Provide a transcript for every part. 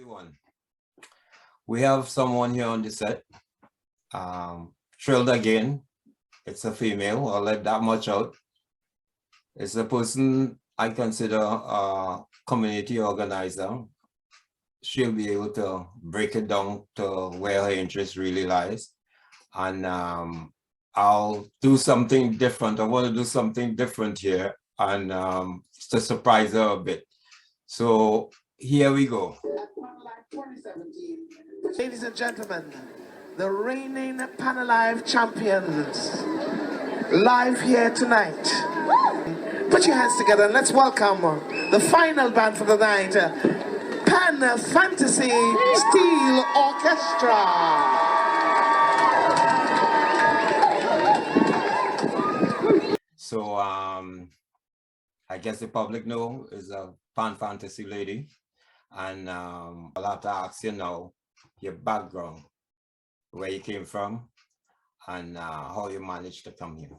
everyone. We have someone here on the set. Thrilled again. It's a female. I'll let that much out. It's a person I consider a community organizer. She'll be able to break it down to where her interest really lies. And I'll do something different. I want to do something different here and to surprise her a bit. So here we go. Ladies and gentlemen, the reigning Pan Alive champions, live here tonight. Put your hands together and let's welcome the final band for the night, Pan Fantasy Steel Orchestra. So I guess the public know is a Pan Fantasy lady, and I'll have to ask you now your background, where you came from, and how you managed to come here.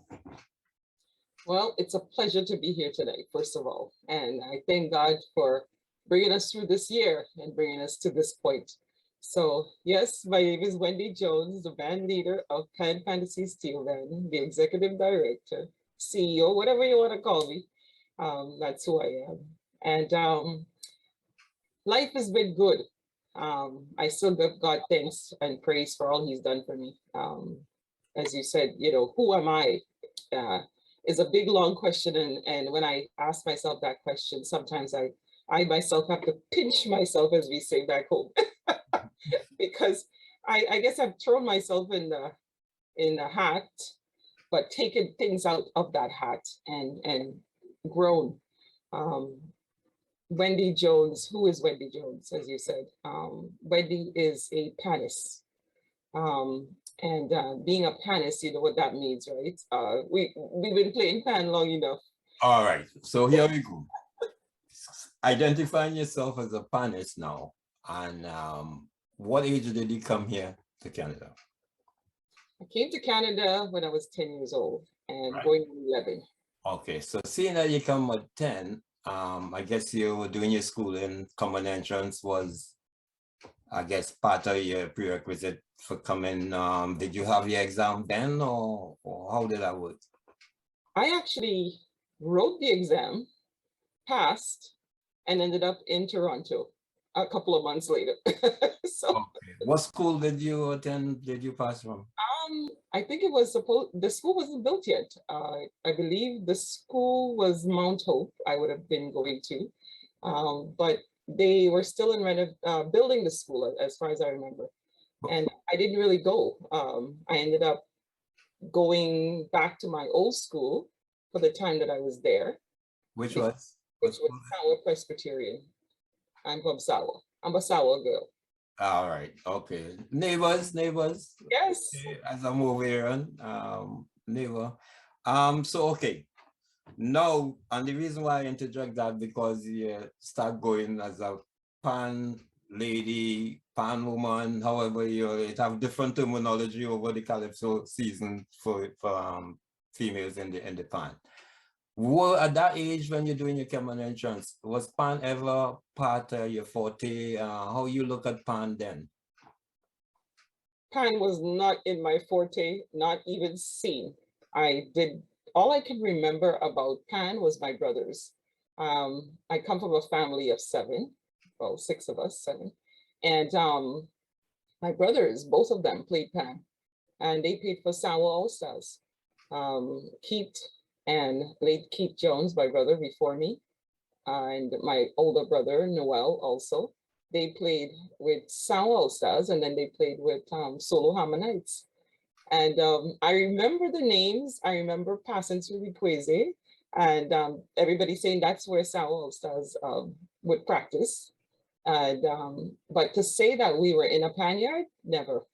Well, it's a pleasure to be here today, first of all, and I thank God for bringing us through this year and bringing us to this point. So yes, my name is Wendy Jones, the band leader of Pan Fantasy Steelband, the executive director, CEO, whatever you want to call me. That's who I am. And life has been good. I still give God thanks and praise for all he's done for me. As you said, who am I? Is a big, long question. And when I ask myself that question, sometimes I myself have to pinch myself, as we say back home, because I guess I've thrown myself in the hat, but taken things out of that hat and grown. Wendy Jones, who is Wendy Jones, as you said? Wendy is a panist. And being a panist, you know what that means, right? We've been playing pan long enough. All right, so here we go. Identifying yourself as a panist now, and what age did you come here to Canada? I came to Canada when I was 10 years old and going on 11. Okay, so seeing that you come at 10, I guess you were doing your schooling. Common entrance was, I guess, part of your prerequisite for coming. Did you have your exam then, or how did that work? I actually wrote the exam, passed, and ended up in Toronto a couple of months later. So, okay. What school did you attend? Did you pass from? I think it was the school wasn't built yet. I believe the school was Mount Hope. I would have been going to, but they were still in building the school, as far as I remember. And I didn't really go. I ended up going back to my old school for the time that I was there. Which was Sawa Presbyterian. I'm from Sawa. I'm a Sawa girl. All right. Okay. Neighbors. Yes. Okay. As I'm over here, neighbor. So okay. Now, and the reason why I interject that because you start going as a pan lady, pan woman, however it have different terminology over the calypso season for females in the pan. Well, at that age when you're doing your common entrance, was pan ever part of your forte? How you look at pan then? Pan was not in my forte, not even seen. All I can remember about pan was my brothers. I come from a family of 7, well, 6 of us, 7. And my brothers, both of them played pan, and they played for Sawa All Stars. Keith and late Keith Jones, my brother before me, and my older brother, Noel, also. They played with Sawa All Stars, and then they played with solo Harmonites. And I remember the names. I remember passing through the Quasi, and everybody saying that's where Sawa All Stars would practice. And but to say that we were in a pan yard, never.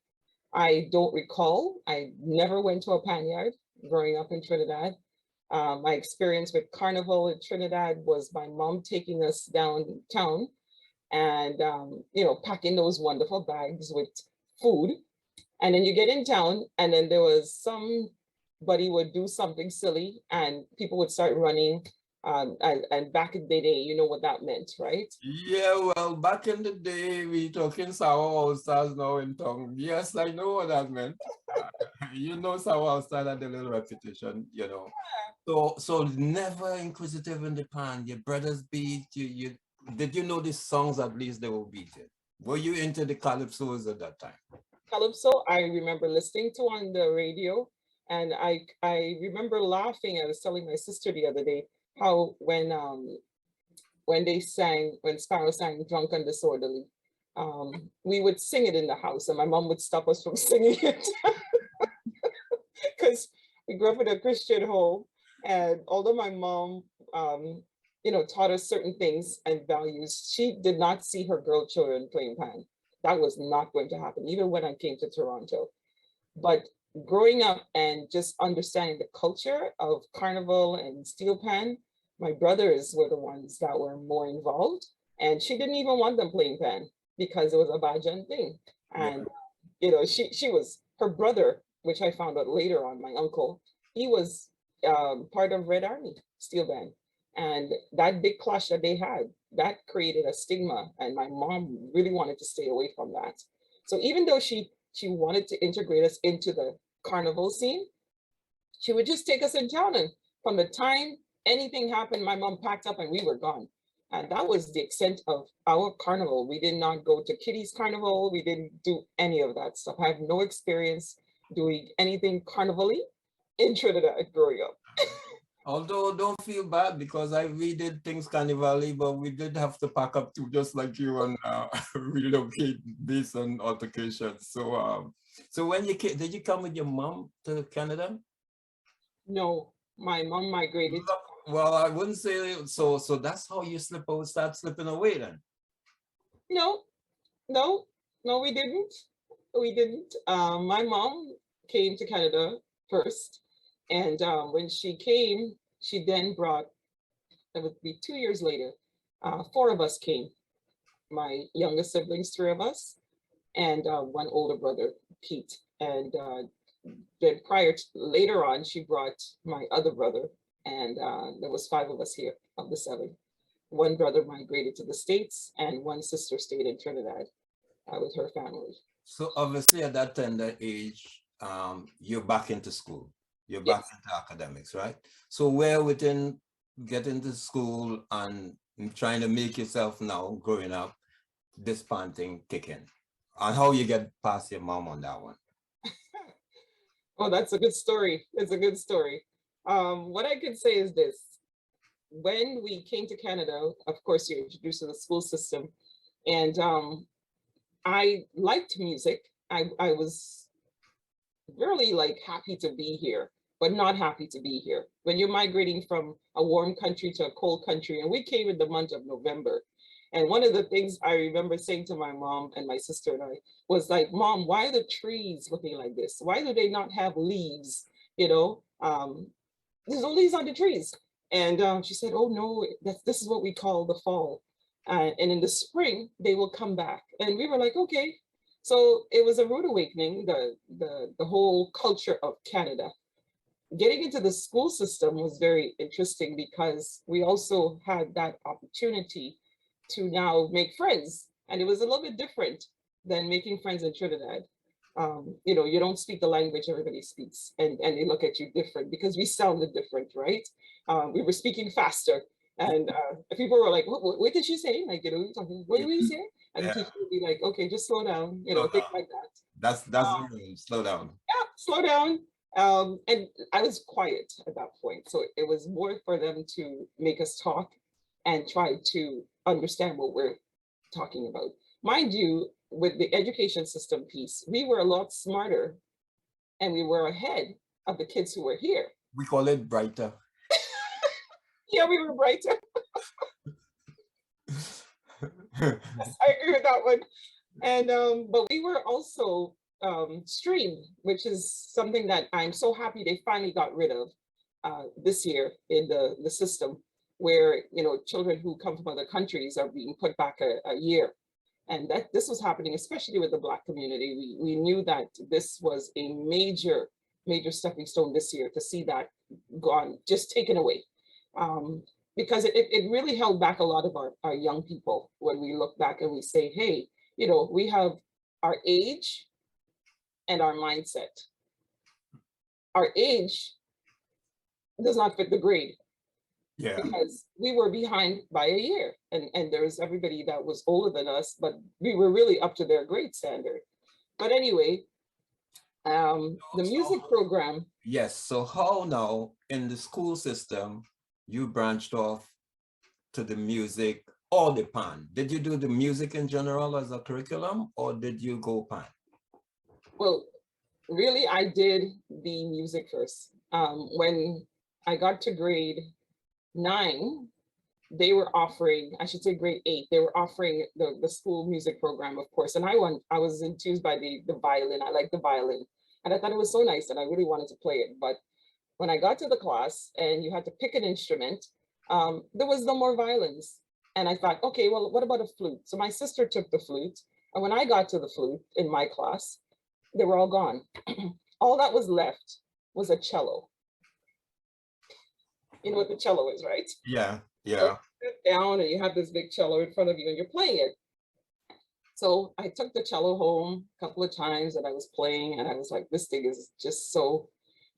I don't recall. I never went to a pan yard growing up in Trinidad. My experience with Carnival in Trinidad was my mom taking us downtown and, packing those wonderful bags with food. And then you get in town, and then there was somebody would do something silly and people would start running And back in the day, you know what that meant, right? Yeah, well, back in the day, we talking sour all stars now in tongue. Yes, I know what that meant. You know, sour all star had a little repetition, you know. So never inquisitive in the pan. Your brothers beat you. Did you know these songs? At least they were beaten. Were you into the calypsos at that time? Calypso, I remember listening to on the radio, and I remember laughing. I was telling my sister the other day how when they sang, when Sparrow sang Drunk and Disorderly, we would sing it in the house, and my mom would stop us from singing it because we grew up in a Christian home. And although my mom, taught us certain things and values, she did not see her girl children playing pan. That was not going to happen, even when I came to Toronto. But growing up and just understanding the culture of carnival and steel pan, my brothers were the ones that were more involved. And she didn't even want them playing pan because it was a Bajan thing. And she was her brother, which I found out later on, my uncle, he was part of Red Army Steel Band. And that big clash that they had, that created a stigma. And my mom really wanted to stay away from that. So even though she wanted to integrate us into the carnival scene, she would just take us in town. And from the time anything happened, my mom packed up and we were gone. And that was the extent of our carnival. We did not go to Kitty's Carnival. We didn't do any of that stuff. I have no experience doing anything carnival-y in Trinidad growing up. Although don't feel bad because we did things carnivally, but we did have to pack up too, just like you, and relocate based on altercations. So when you came, did you come with your mom to Canada? No, my mom migrated. Well, I wouldn't say so. So that's how you start slipping away then. No, we didn't. We didn't. My mom came to Canada first. And when she came, she then brought, it would be 2 years later, 4 of us came. My youngest siblings, 3 of us, and 1 older brother, Pete. And then later on, she brought my other brother, and there was 5 of us here of the 7. 1 brother migrated to the States, and 1 sister stayed in Trinidad with her family. So obviously at that tender age, you're back into school. You're back into academics, right? So where within getting to school and trying to make yourself now, growing up, this pan thing kick in? And how you get past your mom on that one? Oh, that's a good story. It's a good story. What I could say is this. When we came to Canada, of course, you're introduced to the school system. And I liked music. I was really happy to be here, but not happy to be here. When you're migrating from a warm country to a cold country, and we came in the month of November. And one of the things I remember saying to my mom and my sister and I was like, Mom, why are the trees looking like this? Why do they not have leaves? There's no leaves on the trees. And she said, oh no, this is what we call the fall. And in the spring, they will come back. And we were like, okay. So it was a rude awakening, the whole culture of Canada. Getting into the school system was very interesting because we also had that opportunity to now make friends. And it was a little bit different than making friends in Trinidad. You don't speak the language everybody speaks, and they look at you different because we sounded different, right? We were speaking faster. And people were like, what did she say? What did we say? And the teacher would be like, okay, just slow down, things like that. That's the rule, slow down. Yeah, slow down. And I was quiet at that point. So it was more for them to make us talk and try to understand what we're talking about. Mind you, with the education system piece, we were a lot smarter and we were ahead of the kids who were here. We call it brighter. Yeah, we were brighter. Yes, I agree with that one. And but we were also streamed, which is something that I'm so happy they finally got rid of this year in the system, where children who come from other countries are being put back a year. And that this was happening, especially with the Black community. We knew that this was a major stepping stone this year to see that gone, just taken away. because it really held back a lot of our young people when we look back and we say, hey, you know, we have our age and our mindset. Our age does not fit the grade. Yeah. Because we were behind by a year, and there was everybody that was older than us, but we were really up to their grade standard. But anyway, the music program. Yes. So how now in the school system, you branched off to the music or the pan? Did you do the music in general as a curriculum, or did you go pan? Well, really, I did the music first. When I got to grade 9, they were offering, I should say grade 8, they were offering the school music program, of course. And I was enthused by the violin. I liked the violin. And I thought it was so nice and I really wanted to play it. But when I got to the class and you had to pick an instrument, there was no more violins. And I thought, okay, well, what about a flute? So my sister took the flute. And when I got to the flute in my class, they were all gone. All that was left was a cello. You know what the cello is, right? Yeah. Yeah. So you sit down and you have this big cello in front of you and you're playing it. So I took the cello home a couple of times and I was playing and I was like, this thing is just so,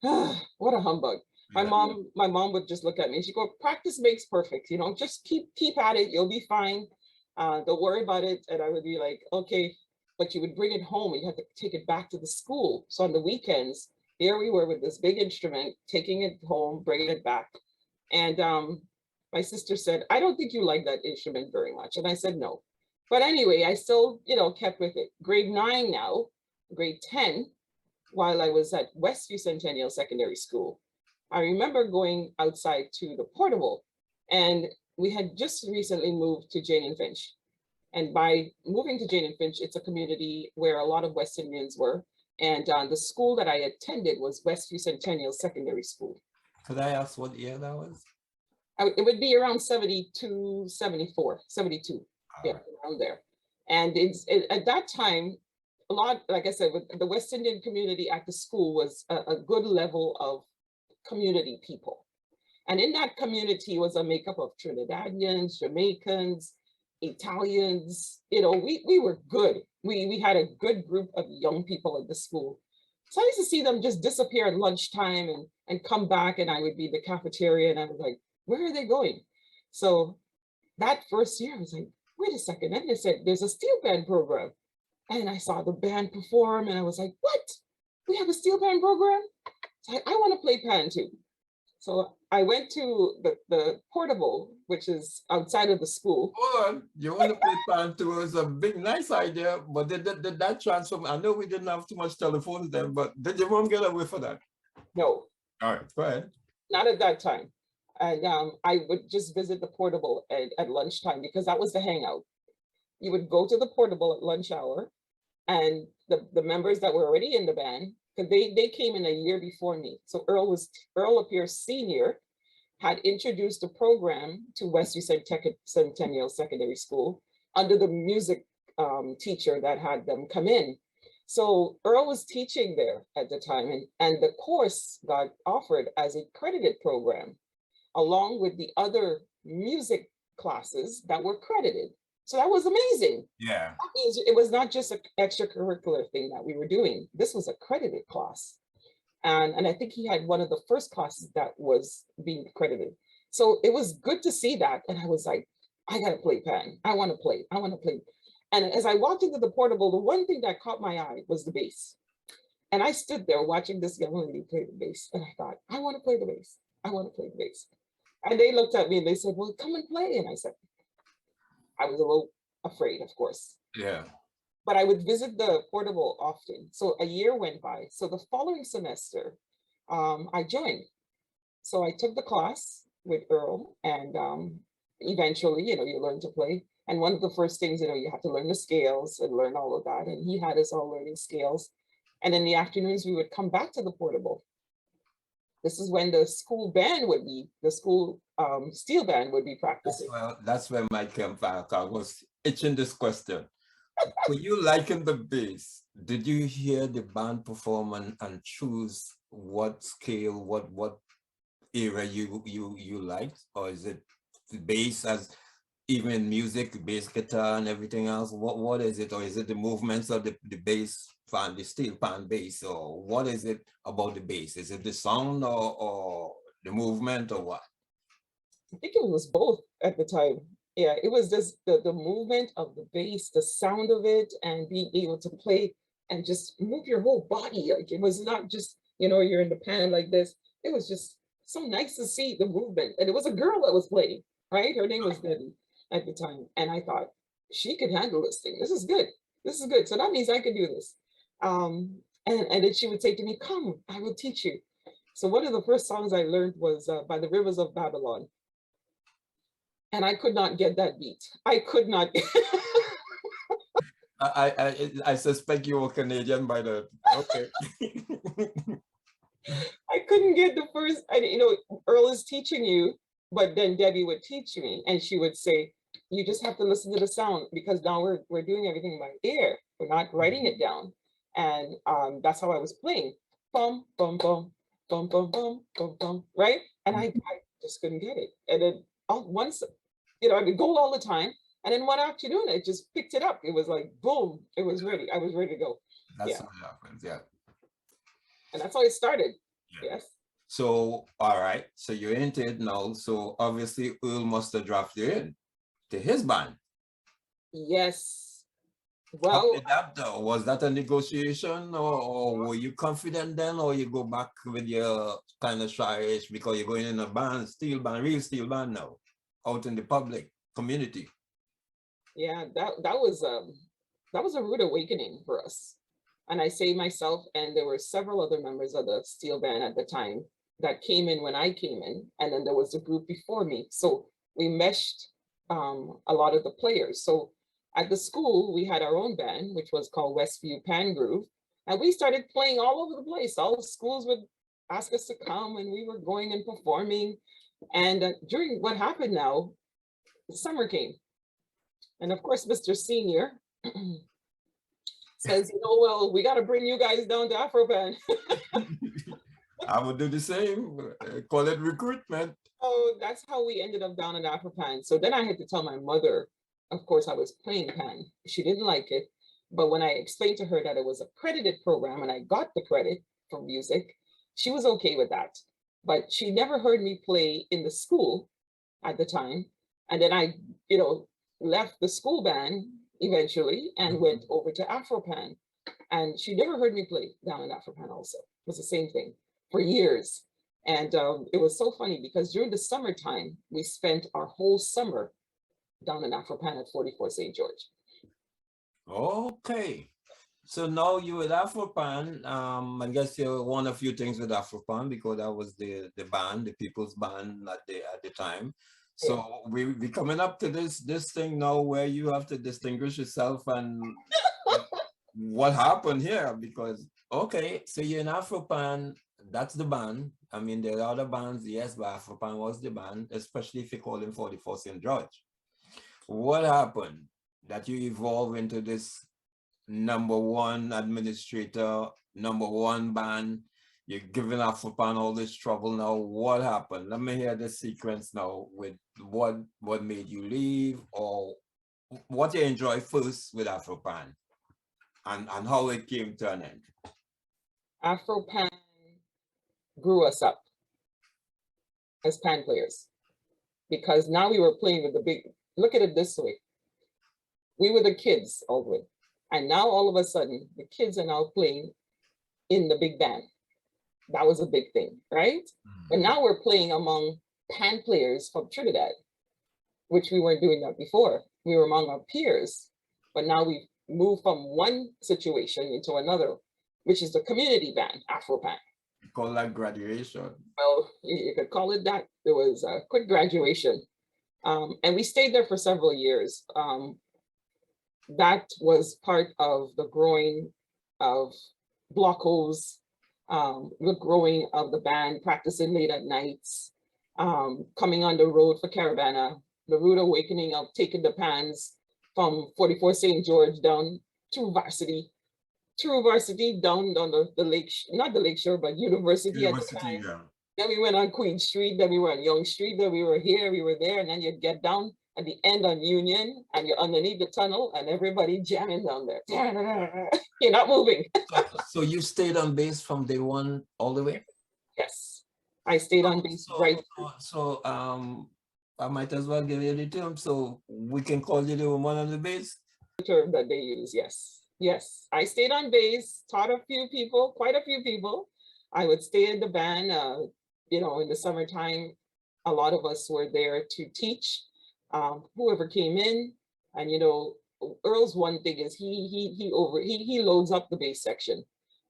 what a humbug. My mom would just look at me and she'd go, practice makes perfect, you know, just keep at it, you'll be fine. Don't worry about it. And I would be like, okay, but you would bring it home and you had to take it back to the school. So on the weekends, here we were with this big instrument, taking it home, bringing it back. And my sister said, I don't think you like that instrument very much. And I said, no. But anyway, I still, you know, kept with it. Grade 9 now, grade 10, while I was at Westview Centennial Secondary School, I remember going outside to the portable, and we had just recently moved to Jane and Finch. And by moving to Jane and Finch, it's a community where a lot of West Indians were. And the school that I attended was Westview Centennial Secondary School. Could I ask what year that was? It would be around 72, 74, 72. Yeah, around there. And at that time, a lot, like I said, with the West Indian community at the school was a good level of community people. And in that community was a makeup of Trinidadians, Jamaicans, Italians. You know, we were good. We had a good group of young people at the school. So I used to see them just disappear at lunchtime and come back, and I would be in the cafeteria and I was like, where are they going? So that first year I was like, wait a second. And they said, there's a steel band program. And I saw the band perform and I was like, what? We have a steel band program? So I want to play pan too. So I went to the portable, which is outside of the school. Hold on, you want to play pan too? It was a big, nice idea, but did that transform? I know we didn't have too much telephones then, but did your mom get away for that? No. All right, go ahead. Not at that time. And I would just visit the portable at lunchtime because that was the hangout. You would go to the portable at lunch hour, and the members that were already in the band, because they came in a year before me. So Earl Appears Senior had introduced a program to Westview Centennial Secondary School under the music teacher that had them come in. So Earl was teaching there at the time, and the course got offered as a credited program, along with the other music classes that were credited. So that was amazing. Yeah. That means it was not just an extracurricular thing that we were doing. This was a credited class. And I think he had one of the first classes that was being credited. So it was good to see that. And I was like, I gotta play pan. I wanna play. And as I walked into the portable, the one thing that caught my eye was the bass. And I stood there watching this young lady play the bass. And I thought, I wanna play the bass. I wanna play the bass. And they looked at me and they said, well, come and play. And I said, I was a little afraid, of course. Yeah. But I would visit the portable often. So a year went by. So the following semester, I joined. So I took the class with Earl, and eventually, you know, you learn to play. And one of the first things, you know, you have to learn the scales and learn all of that. And he had us all learning scales. And in the afternoons, we would come back to the portable. This is when the school band would be, the school steel band would be practicing. That's where my camp I was itching this question. Were you liking the bass? Did you hear the band perform and choose what scale, what era you liked, or is it the bass as even in music, bass guitar and everything else? What is it? Or is it the movements of the bass fan, the steel pan bass? Or what is it about the bass? Is it the sound or the movement or what? I think it was both at the time. Yeah, it was just the movement of the bass, the sound of it, and being able to play and just move your whole body. Like it was not just, you know, you're in the pan like this. It was just so nice to see the movement. And it was a girl that was playing, right? Her name was Debbie at the time. And I thought, she could handle this thing. This is good. This is good. So that means I could do this. And then she would say to me, come, I will teach you. So one of the first songs I learned was By the Rivers of Babylon. And I could not get that beat. I could not. I suspect you were Canadian by the, okay. I couldn't get the first, you know, Earl is teaching you, but then Debbie would teach me and she would say, you just have to listen to the sound because now we're doing everything by ear. We're not writing it down. And that's how I was playing. Bum, bum, bum, bum, bum, bum, bum, bum, right? And I just couldn't get it. And then once, you know, I would go all the time. And then one afternoon, I just picked it up. It was like, boom, it was ready. I was ready to go. That's what happens, yeah. And that's how it started, yes. So, all right, so you're into it now. So obviously Earl must have drafted you in to his band. Yes. How Well, did that though? Was that a negotiation or were you confident then, or you go back with your kind of shy-ish because you're going in a band, steel band, real steel band now, out in the public community? yeah, that was a rude awakening for us. And I say myself, and there were several other members of the steel band at the time that came in when I came in, and then there was a group before me. So we meshed a lot of the players. So at the school, we had our own band, which was called Westview Pan Groove, and we started playing all over the place. All the schools would ask us to come, and we were going and performing. And during what happened now, the summer came. And of course, Mr. Senior says, you know, well, we got to bring you guys down to Afropan. I would do the same, call it recruitment. Oh, that's how we ended up down at Afropan. So then I had to tell my mother, of course, I was playing pan. She didn't like it. But when I explained to her that it was a credited program and I got the credit for music, she was okay with that. But she never heard me play in the school at the time. And then I, you know, left the school band eventually and went over to Afropan. And she never heard me play down in Afropan also. It was the same thing for years. And it was so funny because during the summertime, we spent our whole summer down in Afropan at 44 St. George. Okay. So now you with Afropan, I guess you won a few things with Afropan because that was the band, the people's band at the time. So we coming up to this thing now where you have to distinguish yourself and what happened here, because okay, so you're in Afropan, that's the band. I mean, there are other bands, yes, but Afropan was the band, especially if you call him 44 St. George. What happened that you evolve into this #1 administrator, #1 band? You're giving Afropan all this trouble now. What happened? Let me hear the sequence now with what made you leave, or what you enjoy first with Afropan and how it came to an end. Afropan grew us up as pan players because now we were playing with the big, look at it this way. We were the kids all the way. And now all of a sudden, the kids are now playing in the big band. That was a big thing, right? But now we're playing among pan players from Trinidad, which we weren't doing that before. We were among our peers, but now we've moved from one situation into another, which is the community band, Afropan. You call that graduation? Well, you could call it that. There was a quick graduation. And we stayed there for several years. That was part of the growing of Blockos, the growing of the band, practicing late at nights, coming on the road for Caravana, the rude awakening of taking the pans from 44 St. George down to varsity, down on the lake, not the lake shore, but university at the time. Then we went on Queen Street, then we were on Young Street, then we were here, we were there, and then you'd get down at the end on Union, and you're underneath the tunnel, and everybody jamming down there. You're not moving. So you stayed on base from day one all the way? Yes, I stayed on base right. I might as well give you the term, so we can call you the woman on the base. Term that they use, yes. Yes, I stayed on base, taught a few people, quite a few people. I would stay in the band, you know, in the summertime, a lot of us were there to teach whoever came in. And, you know, Earl's one thing is he loads up the bass section.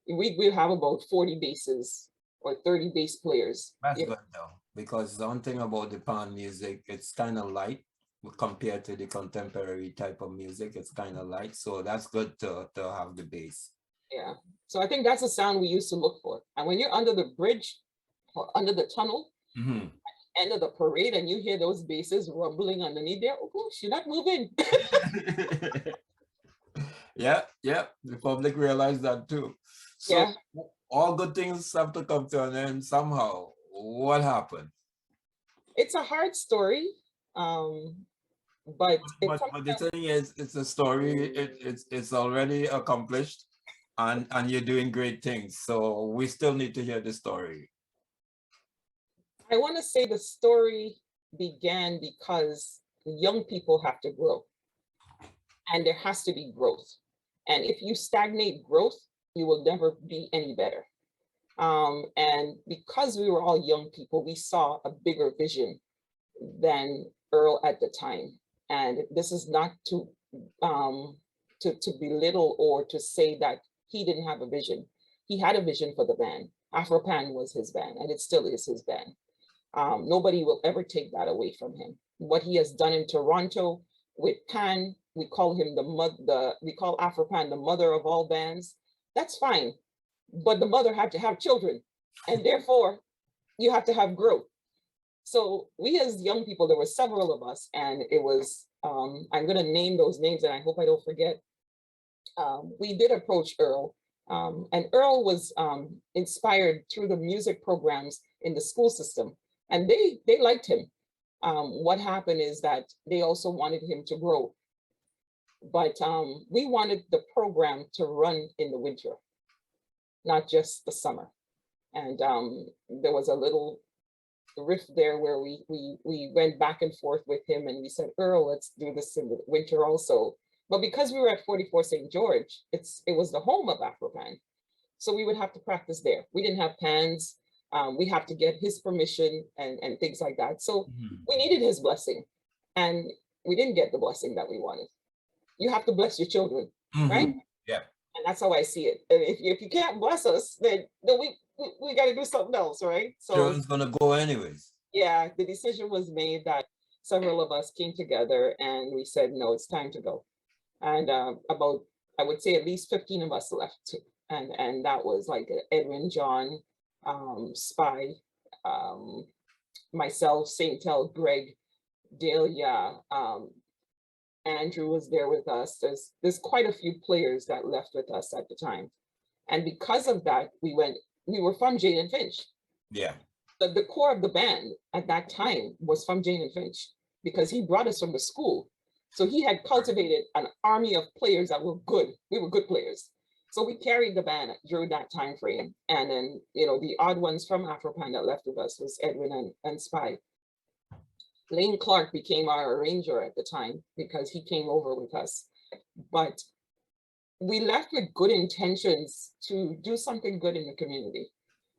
We have about 40 basses or 30 bass players. That's good though, because the one thing about the pan music, it's kind of light compared to the contemporary type of music. It's kind of light, so that's good to have the bass. Yeah, so I think that's the sound we used to look for. And when you're under the bridge or under the tunnel, end of the parade, and you hear those basses rumbling underneath there, oh gosh, you're not moving. Yeah, the public realized that too. So Yeah. all good things have to come to an end somehow. What happened? It's a hard story, but the thing is, it's a story. It's already accomplished, and you're doing great things. So we still need to hear the story. I want to say the story began because young people have to grow, and there has to be growth. And if you stagnate growth, you will never be any better. And because we were all young people, we saw a bigger vision than Earl at the time. And this is not to belittle or to say that he didn't have a vision. He had a vision for the band. Afropan was his band, and it still is his band. Nobody will ever take that away from him. What he has done in Toronto with Pan, we call him we call Afropan the mother of all bands. That's fine, but the mother had to have children, and therefore you have to have growth. So we as young people, there were several of us, and it was, I'm gonna name those names and I hope I don't forget. We did approach Earl, and Earl was inspired through the music programs in the school system, and they liked him. What happened is that they also wanted him to grow. But we wanted the program to run in the winter, not just the summer. And there was a little rift there where we went back and forth with him, and we said, Earl, let's do this in the winter also. But because we were at 44 St. George, it was the home of Afropan. So we would have to practice there. We didn't have pans. We have to get his permission and things like that. So we needed his blessing, and we didn't get the blessing that we wanted. You have to bless your children, right? Yeah. And that's how I see it. And if you can't bless us, then we got to do something else, right? So Children's gonna go anyways. Yeah, the decision was made that several of us came together and we said, no, it's time to go. And about, I would say at least 15 of us left. And that was like Edwin, John, Spy, myself, Saint Tel, Greg, Delia, Andrew was there with us. There's quite a few players that left with us at the time. And because of that, we were from Jane and Finch. Yeah. The core of the band at that time was from Jane and Finch because he brought us from the school. So he had cultivated an army of players that were good. We were good players. So we carried the band during that time frame. And then, you know, the odd ones from Afropan that left with us was Edwin and Spy. Lane Clark became our arranger at the time because he came over with us. But we left with good intentions to do something good in the community.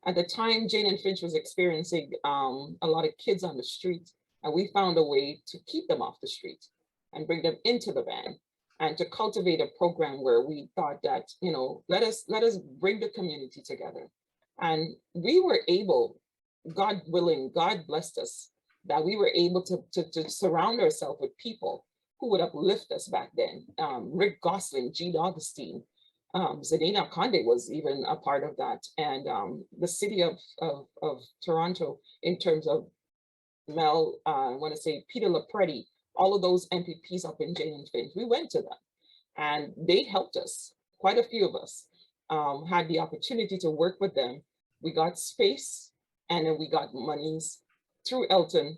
At the time, Jane and Finch was experiencing a lot of kids on the street, and we found a way to keep them off the street and bring them into the band and to cultivate a program where we thought that, you know, let us bring the community together. And we were able, God willing, God blessed us, that we were able to surround ourselves with people who would uplift us back then. Rick Gosling, Gene Augustine, Zadina Conde was even a part of that. And the city of Toronto, in terms of Mel, I want to say Peter Lapretti, all of those MPPs up in Jane and Finch, we went to them and they helped us. Quite a few of us had the opportunity to work with them. We got space And then we got monies through Elton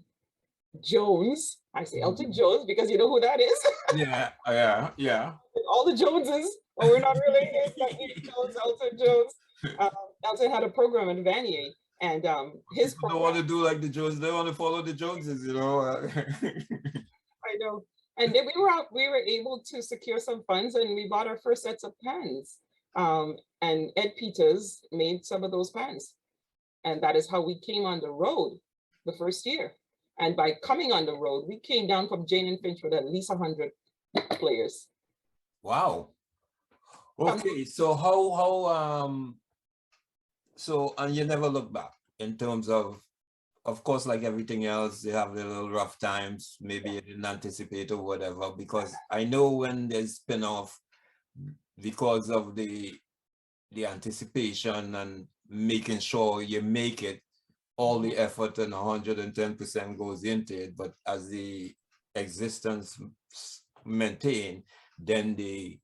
Jones. I say Elton Jones because you know who that is. Yeah, yeah, yeah. All the Joneses, but we're not related. But Jones, Elton Jones. Elton had a program in Vanier, and his People program. don't want to do like the Joneses. They want to follow the Joneses, you know. I know. And then we were able to secure some funds, and we bought our first sets of pans. And Ed Peters made some of those pans. And that is how we came on the road the first year. And by coming on the road, we came down from Jane and Finch with at least 100 players. Wow. Okay, so so and you never look back in terms of course, like everything else, they have their little rough times, maybe you didn't anticipate or whatever, because I know when there's spin-off, because of the anticipation and making sure you make it, all the effort and 110% goes into it, but as the existence maintain, then the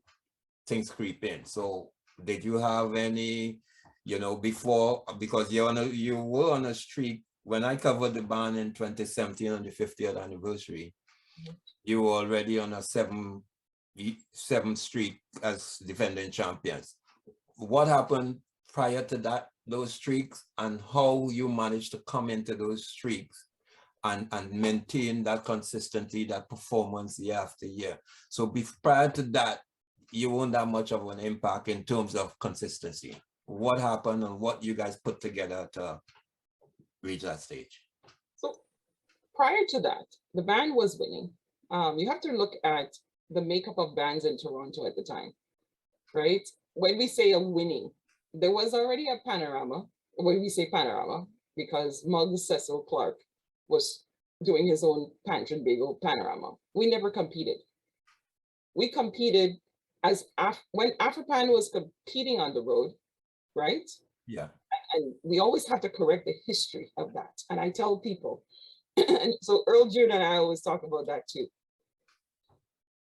things creep in. So did you have any, you know, before, because you were on a streak when I covered the band in 2017 on the 50th anniversary, you were already on a 7th streak as defending champions. What happened prior to that, those streaks, and how you managed to come into those streaks and maintain that consistency, that performance year after year? So prior to that, you weren't that much of an impact in terms of consistency. What happened and what you guys put together to reach that stage? So prior to that, the band was winning. You have to look at the makeup of bands in Toronto at the time, right? When we say a winning, there was already a panorama. When we say panorama, because Muggs Cecil Clark was doing his own Pantry Bagel panorama. We never competed. We competed as when Afropan was competing on the road, right? Yeah. And we always have to correct the history of that. And I tell people, and so Earl June and I always talk about that too.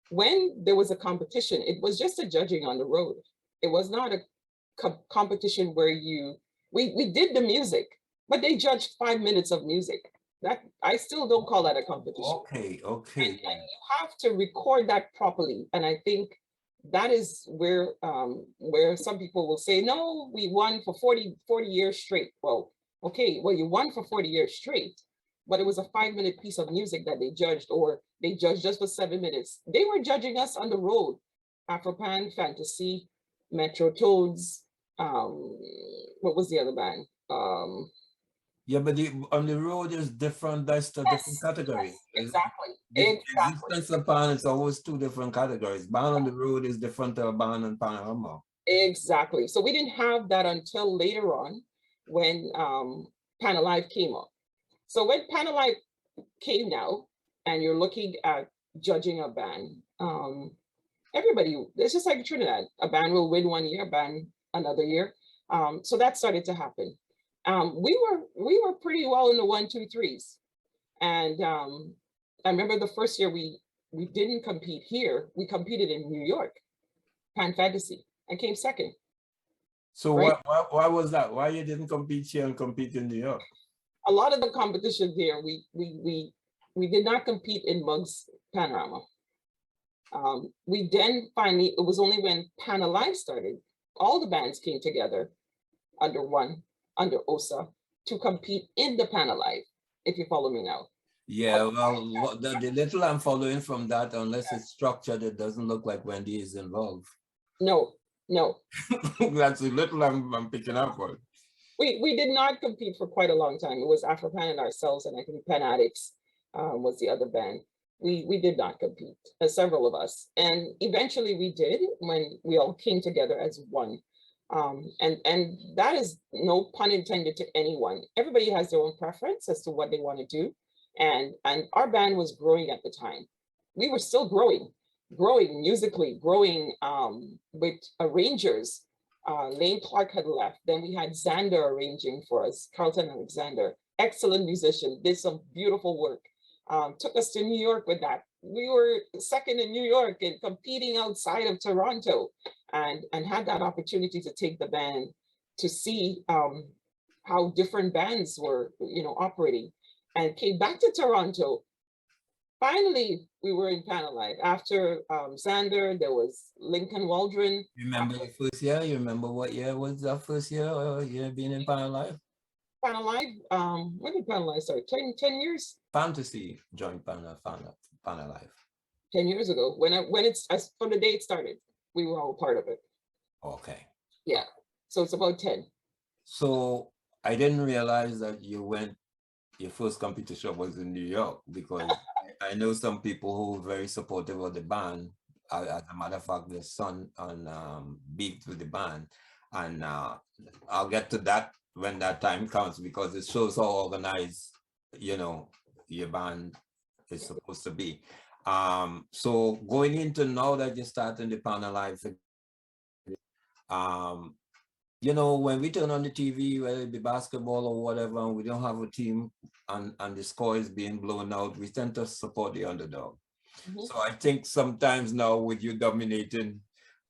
When there was a competition, it was just a judging on the road. It was not a competition where we did the music, but they judged 5 minutes of music. That I still don't call that a competition. Okay. And you have to record that properly. And I think that is where some people will say, no, we won for 40 years straight. Well, okay, well, you won for 40 years straight, but it was a 5-minute piece of music that they judged, or they judged just for 7 minutes. They were judging us on the road. Afropan, Fantasy, Metro Toads, what was the other band? Yeah, but on the road is different, that's a different category. Yes, exactly. Existence of band is always 2 different categories. Band on the road is different to a band on panorama. Exactly. So we didn't have that until later on when Panalive came up. So when Panalive came now, and you're looking at judging a band, everybody, it's just like Trinidad. A band will win 1 year, a band another year. So that started to happen. We were pretty well in the 1, 2, 3s. And I remember the first year we didn't compete here. We competed in New York, Pan Fantasy, and came second. So right? why was that? Why you didn't compete here and compete in New York? A lot of the competition here, we did not compete in Muggs Panorama. We then finally, it was only when Panalive started, all the bands came together under OSA to compete in the Panalive, if you follow me now. Yeah, well, the little I'm following from that, unless it's structured, it doesn't look like Wendy is involved. No. That's the little I'm picking up on. We did not compete for quite a long time. It was Afropan and ourselves, and I think Pen Addicts was the other band. We did not compete, several of us. And eventually we did when we all came together as one. And that is no pun intended to anyone. Everybody has their own preference as to what they want to do. And our band was growing at the time. We were still growing musically, growing with arrangers. Lane Clark had left. Then we had Xander arranging for us, Carlton Alexander, excellent musician, did some beautiful work. Took us to New York with that. We were second in New York and competing outside of Toronto, and had that opportunity to take the band to see how different bands were, operating, and came back to Toronto. Finally, we were in Pan Alive. After Xander, there was Lincoln Waldron. You remember your first year? You remember what year was that first year you being in Pan Alive? Pan Alive, when did Pan Alive start? 10 years? Fantasy joined Pan Alive. 10 years ago, from the day it started, we were all part of it. Okay. Yeah, so it's about 10. So I didn't realize that your first competition was in New York, because I know some people who are very supportive of the band. As a matter of fact, their son on beat with the band, and I'll get to that when that time comes, because it shows how organized, your band is supposed to be. So going into now that you're starting the Pan Alive, when we turn on the TV, whether it be basketball or whatever, and we don't have a team and the score is being blown out, we tend to support the underdog. Mm-hmm. So I think sometimes now with you dominating,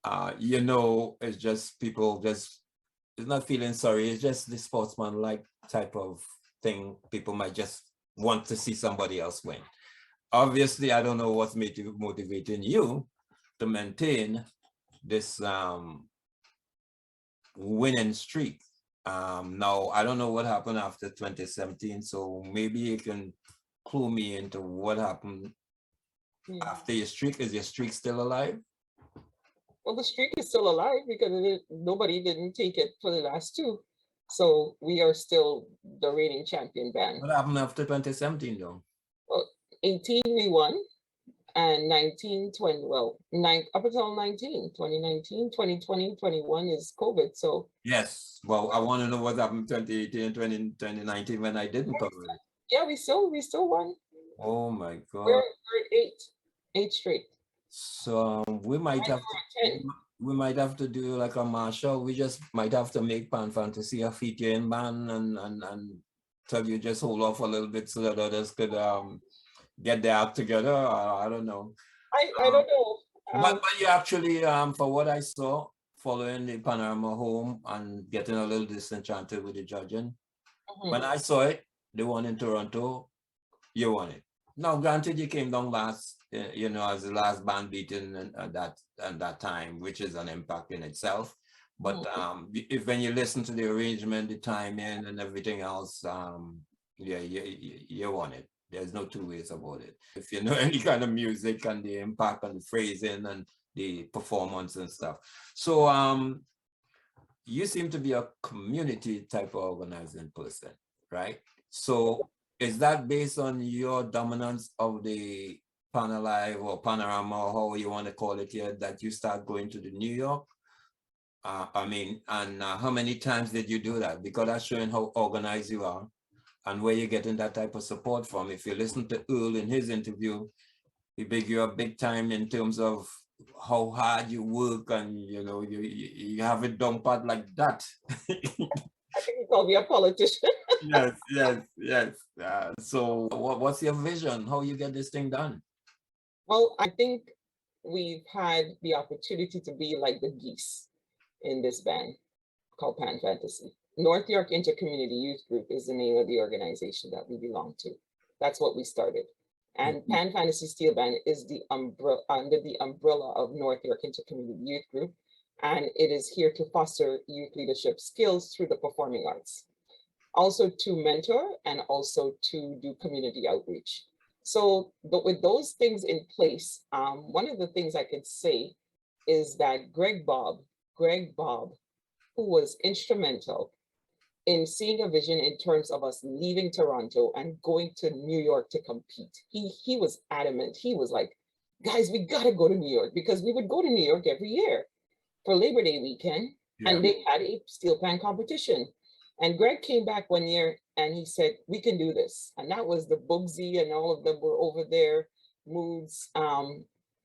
it's just people it's not feeling sorry. It's just the sportsman-like type of thing. People might just want to see somebody else win. Obviously, I don't know what's motivating you to maintain this winning streak. Now, I don't know what happened after 2017, so maybe you can clue me into what happened after your streak. Is your streak still alive? Well, the streak is still alive because nobody didn't take it for the last two. So we are still the reigning champion band. What happened after 2017 though? Well, 18 we won, and 19, 20, up until 19, 2019, 2020, 21 is COVID, so. Yes, well, I want to know what happened 2018 and 2019 when I didn't cover it. Yeah, we still won. Oh my God. We're at eight straight. So we might have to do like a Marshall. We just might have to make Pan Fantasy a featuring band and tell you just hold off a little bit so that others could get their act together. I don't know. I don't know. But you actually, for what I saw, following the Panorama home and getting a little disenchanted with the judging, when I saw it, the one in Toronto, you won it. Now, granted, you came down last, as the last band beaten at that time, which is an impact in itself. But when you listen to the arrangement, the timing, and everything else, you won it. There's no two ways about it. If you know any kind of music and the impact and the phrasing and the performance and stuff. So you seem to be a community type of organizing person, right? So is that based on your dominance of the Pan Alive or Panorama, or how you want to call it here, that you start going to the New York? How many times did you do that? Because that's showing how organized you are and where you're getting that type of support from. If you listen to Earl in his interview, he big you up big time in terms of how hard you work, and you have it done pat like that. I think you call me a politician. Yes. So what's your vision? How you get this thing done? Well, I think we've had the opportunity to be like the geese in this band called Pan Fantasy. North York Intercommunity Youth Group is the name of the organization that we belong to. That's what we started. And Pan Fantasy Steelband is under the umbrella of North York Intercommunity Youth Group. And it is here to foster youth leadership skills through the performing arts. Also to mentor and also to do community outreach. So, but with those things in place, one of the things I could say is that Greg Bob, who was instrumental in seeing a vision in terms of us leaving Toronto and going to New York to compete. He was adamant. He was like, guys, we gotta go to New York, because we would go to New York every year for Labor Day weekend, and they had a steel pan competition. And Greg came back one year and he said, we can do this. And that was the Bugsy and all of them were over there, Moods.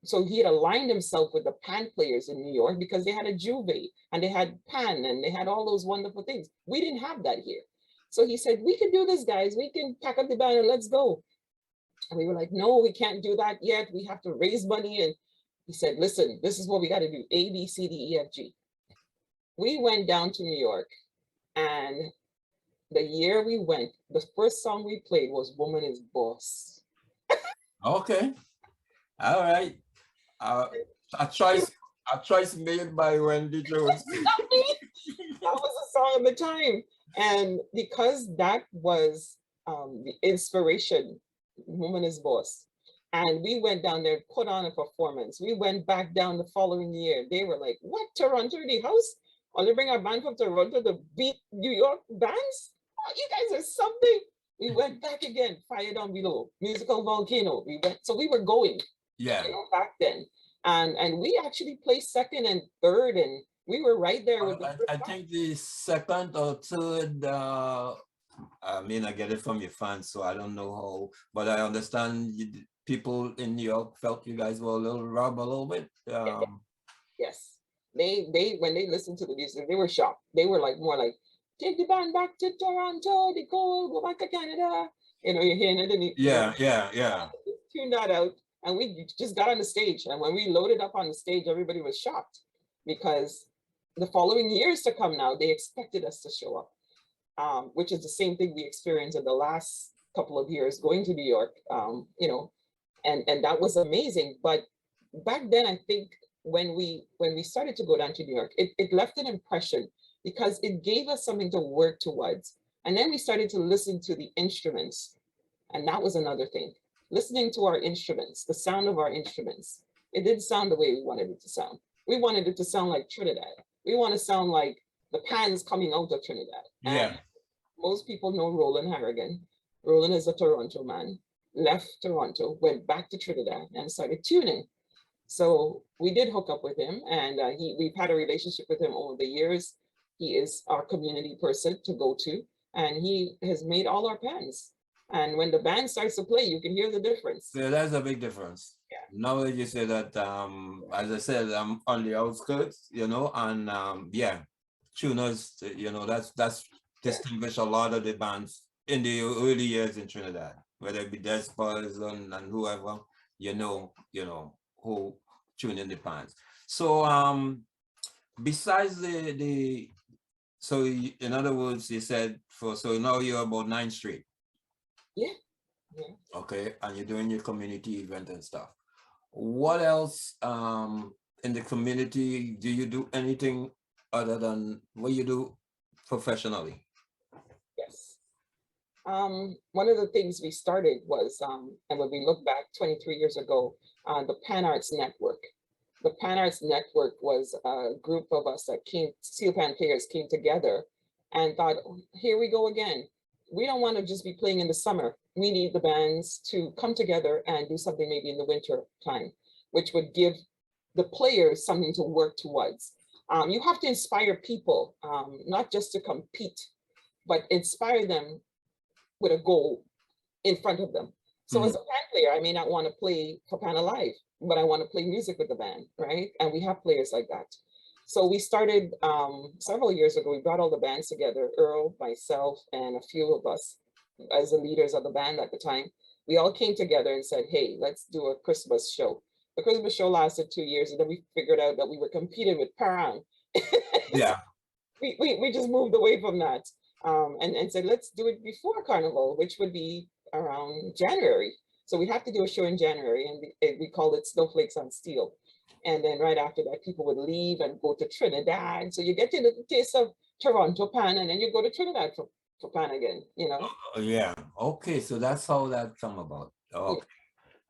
So he had aligned himself with the pan players in New York because they had a Juve and they had pan and they had all those wonderful things. We didn't have that here. So he said, we can do this, guys. We can pack up the band and let's go. And we were like, no, we can't do that yet. We have to raise money. And he said, listen, this is what we got to do. A, B, C, D, E, F, G. We went down to New York and the year we went, the first song we played was Woman is Boss. Okay. All right. Uh, a choice made by Wendy Jones. That was a song of the time. And because that was the inspiration, Woman is Boss. And we went down there, put on a performance. We went back down the following year. They were like, what, Toronto, the house? Oh, they bring a band from Toronto to beat New York bands? Oh, you guys are something. We went back again, Fire Down Below, Musical Volcano. We went, so we were going, Yeah. you know, back then. And we actually placed second and third, and we were right there with the I think the second or third, I mean, I get it from your fans, so I don't know how, but I understand people in New York felt you guys were a little robbed a little bit. Yes, they when they listened to the music, they were shocked. They were like more like, take the band back to Toronto, they go back to Canada. You know, you're hearing it, and Yeah. tuned that out, and we just got on the stage. And when we loaded up on the stage, everybody was shocked because the following years to come now, they expected us to show up, which is the same thing we experienced in the last couple of years going to New York. You know, and that was amazing. But back then, I think when we started to go down to New York, it left an impression because it gave us something to work towards. And then we started to listen to the instruments. And that was another thing. Listening to our instruments, the sound of our instruments, it didn't sound the way we wanted it to sound. We wanted it to sound like Trinidad. We want to sound like the pans coming out of Trinidad. Yeah. And most people know Roland Harrigan. Roland is a Toronto man, left Toronto, went back to Trinidad and started tuning. So we did hook up with him, and we've had a relationship with him over the years. He is our community person to go to, and he has made all our pans. And when the band starts to play, you can hear the difference. Yeah, that's a big difference. Yeah. Now that you say that, as I said, I'm on the outskirts, you know, and yeah, tuners, you know, that's distinguish a lot of the bands in the early years in Trinidad, whether it be Despas and whoever, you know, who tune in the bands. So besides so in other words, you said so now you're about 9th Street. Yeah. Okay, and you're doing your community event and stuff. What else in the community? Do you do anything other than what you do professionally? Yes. One of the things we started was, and when we look back 23 years ago, the Pan Arts Network. The Pan Arts Network was a group of us that Steelband players came together and thought, oh, here we go again. We don't want to just be playing in the summer. We need the bands to come together and do something maybe in the winter time, which would give the players something to work towards. You have to inspire people, not just to compete, but inspire them with a goal in front of them. So as a band player, I may not want to play for Pan Alive, but I want to play music with the band, right? And we have players like that. So we started several years ago. We brought all the bands together, Earl, myself, and a few of us as the leaders of the band at the time. We all came together and said, hey, let's do a Christmas show. The Christmas show lasted 2 years, and then we figured out that we were competing with Parang. Yeah. we just moved away from that and said, let's do it before Carnival, which would be around January. So we have to do a show in January, and we called it Snowflakes on Steel. And then right after that, people would leave and go to Trinidad. So you get into the taste of Toronto Pan, and then you go to Trinidad for Pan again, you know? Yeah. Okay. So that's how that come about. Okay.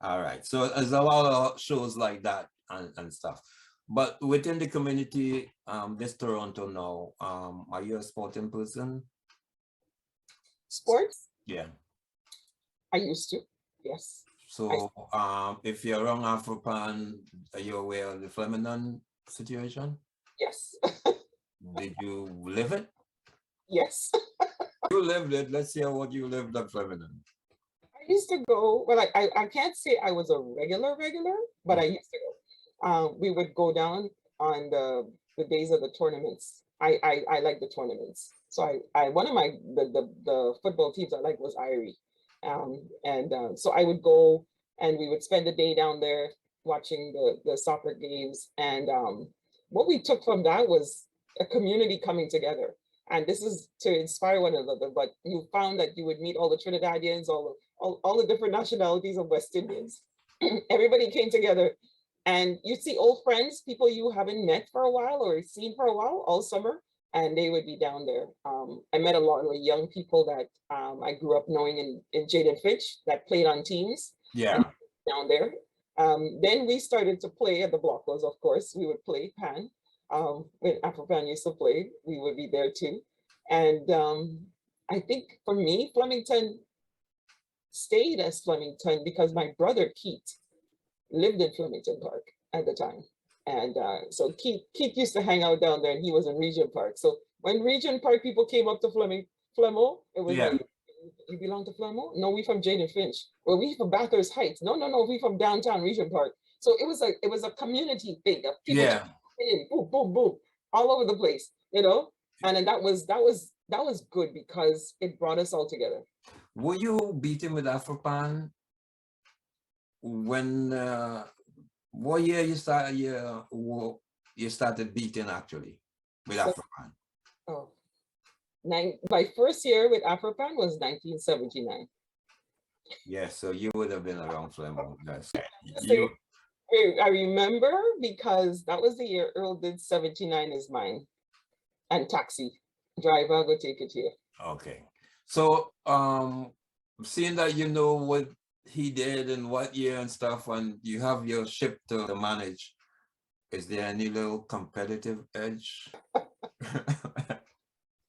Yeah. All right. So there's a lot of shows like that and stuff. But within the community, this Toronto now, are you a sporting person? Sports? Yeah. I used to, yes. So if you're around Afropan, are you aware of the Flemingdon situation? Yes. Did you live it? Yes. You lived it. Let's hear what you lived at Flemingdon. I used to go, well, I can't say I was a regular, but I used to go. We would go down on the days of the tournaments. I like the tournaments. So one of the football teams I liked was Irie. So I would go and we would spend the day down there watching the soccer games. And what we took from that was a community coming together. And this is to inspire one another, but you found that you would meet all the Trinidadians, all the different nationalities of West Indians. Everybody came together, and you see old friends, people you haven't met for a while or seen for a while all summer, and they would be down there. I met a lot of young people that I grew up knowing in Jane and Finch that played on teams. Yeah. Down there. Then we started to play at the Blockers, of course. We would play Pan. When Afropan used to play, we would be there too. And I think for me, Flemington stayed as Flemington because my brother Keith lived in Flemington Park at the time. And so Keith used to hang out down there, and he was in Regent Park. So when Regent Park people came up to Flemo, it was like, you belong to Flemo? No, we from Jane and Finch. Well, we from Bathurst Heights. No, we from downtown Regent Park. So it was a community thing of people in, boom, boom, boom, all over the place, you know? And then that was good because it brought us all together. Were you beating with Afropan when what year you started beating actually with Afropan? Oh, my first year with Afropan was 1979. Yeah, so you would have been around Flemingdon. Yes. I remember because that was the year Earl did 79 is mine, and Taxi Driver go take it here. Okay, so seeing that you know what he did and what year and stuff, and you have your ship to manage, is there any little competitive edge?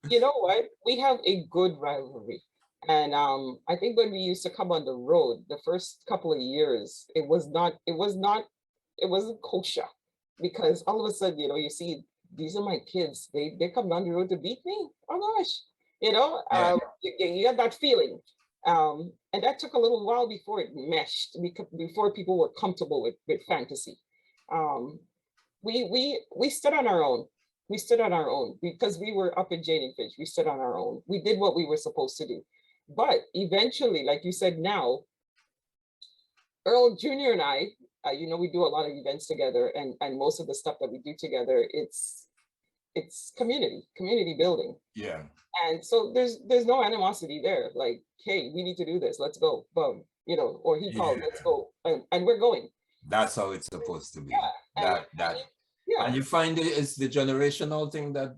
You know what? We have a good rivalry. And I think when we used to come on the road, the first couple of years, it wasn't kosher, because all of a sudden, you know, you see, these are my kids. They come down the road to beat me. Oh gosh, you know, you got that feeling. And that took a little while before it meshed, before people were comfortable with fantasy. We stood on our own. We stood on our own because we were up in Jane and Finch. We stood on our own. We did what we were supposed to do. But eventually, like you said now, Earl Jr. and I, you know, we do a lot of events together, and most of the stuff that we do together, it's community building. Yeah. And so there's no animosity there. Like, hey, we need to do this. Let's go. Boom. You know, or he called, let's go. And we're going. That's how it's supposed to be. Yeah. And you find it's the generational thing that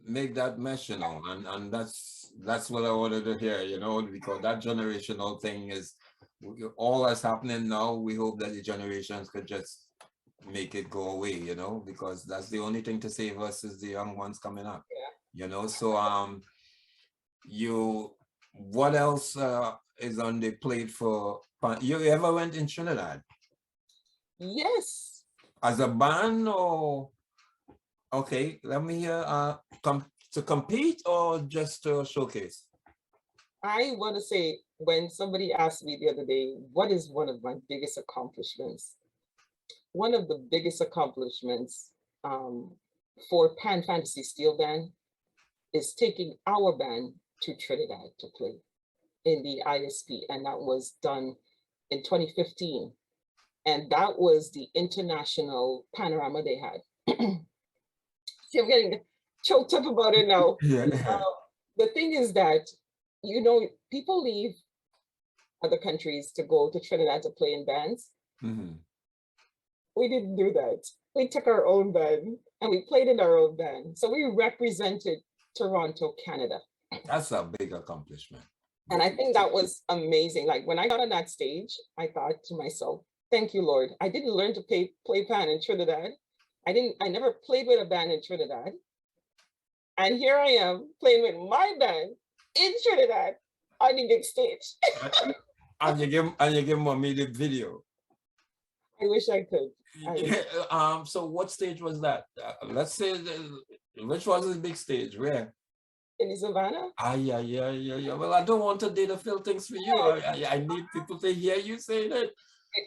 make that mesh, you know, and that's what I wanted to hear, you know, because that generational thing is all that's happening now. We hope that the generations could just make it go away, you know, because that's the only thing to save us is the young ones coming up. You know, so what else is on the plate for you? Ever went in Trinidad? Yes. As a band, or okay, let me come to compete or just to showcase? I want to say, when somebody asked me the other day, what is one of my biggest accomplishments? One of the biggest accomplishments for Pan Fantasy Steelband is taking our band to Trinidad to play in the ISP, and that was done in 2015. And that was the international panorama they had. See, I'm getting choked up about it now. The thing is that, you know, people leave other countries to go to Trinidad to play in bands. We didn't do that. We took our own band and we played in our own band. So we represented Toronto, Canada. That's a big accomplishment. And I think that was amazing. Like when I got on that stage, I thought to myself, thank you, Lord. I didn't learn to play pan in Trinidad. I never played with a band in Trinidad. And here I am playing with my band in Trinidad on the big stage. and you give mommy the video. I wish I could. So what stage was that? Let's say, which was the big stage? Where? In the Savannah? Yeah. Well, I don't want to do the fill things for you. I need people to hear you say that.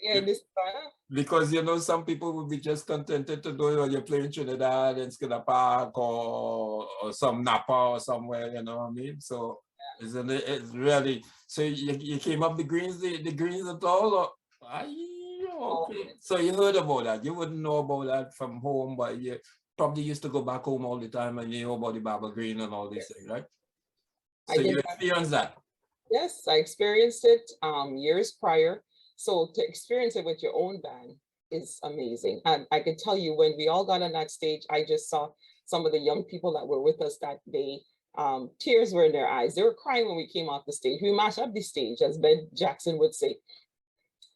Yeah, in the Savannah? Because, you know, some people would be just contented to do it. You're playing Trinidad in Skinner Park or some Napa or somewhere, you know what I mean? So isn't it? It's really, so you came up the greens at all? Or, okay. So you heard about that. You wouldn't know about that from home, but probably used to go back home all the time and you know about the Baba Green and all these things, right? I So did you that. experienced that. Yes, I experienced it years prior. So to experience it with your own band is amazing. And I can tell you, when we all got on that stage, I just saw some of the young people that were with us that day. Tears were in their eyes. They were crying when we came off the stage. We mashed up the stage, as Ben Jackson would say.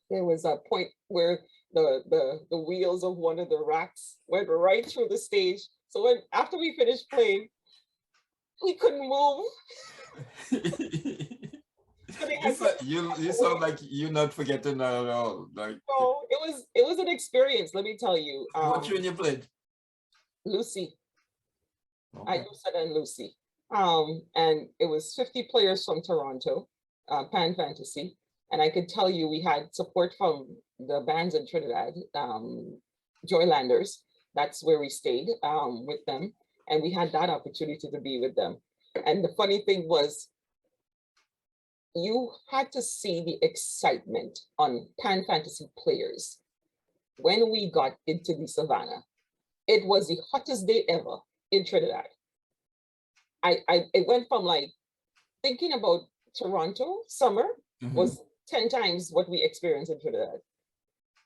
There was a point where the wheels of one of the racks went right through the stage. So when after we finished playing, we couldn't move. So they had to- You sound like you're not forgetting that at all. Like, So it was an experience, let me tell you. what tune you played? Lucy. I Okay. said and Lucy. And it was 50 players from Toronto, Pan Fantasy. And I could tell you we had support from the bands in Trinidad, Joylanders. That's where we stayed with them. And we had that opportunity to be with them. And the funny thing was, you had to see the excitement on Pan Fantasy players when we got into the savannah. It was the hottest day ever in Trinidad. It went from like thinking about Toronto summer was 10 times what we experienced in Trinidad.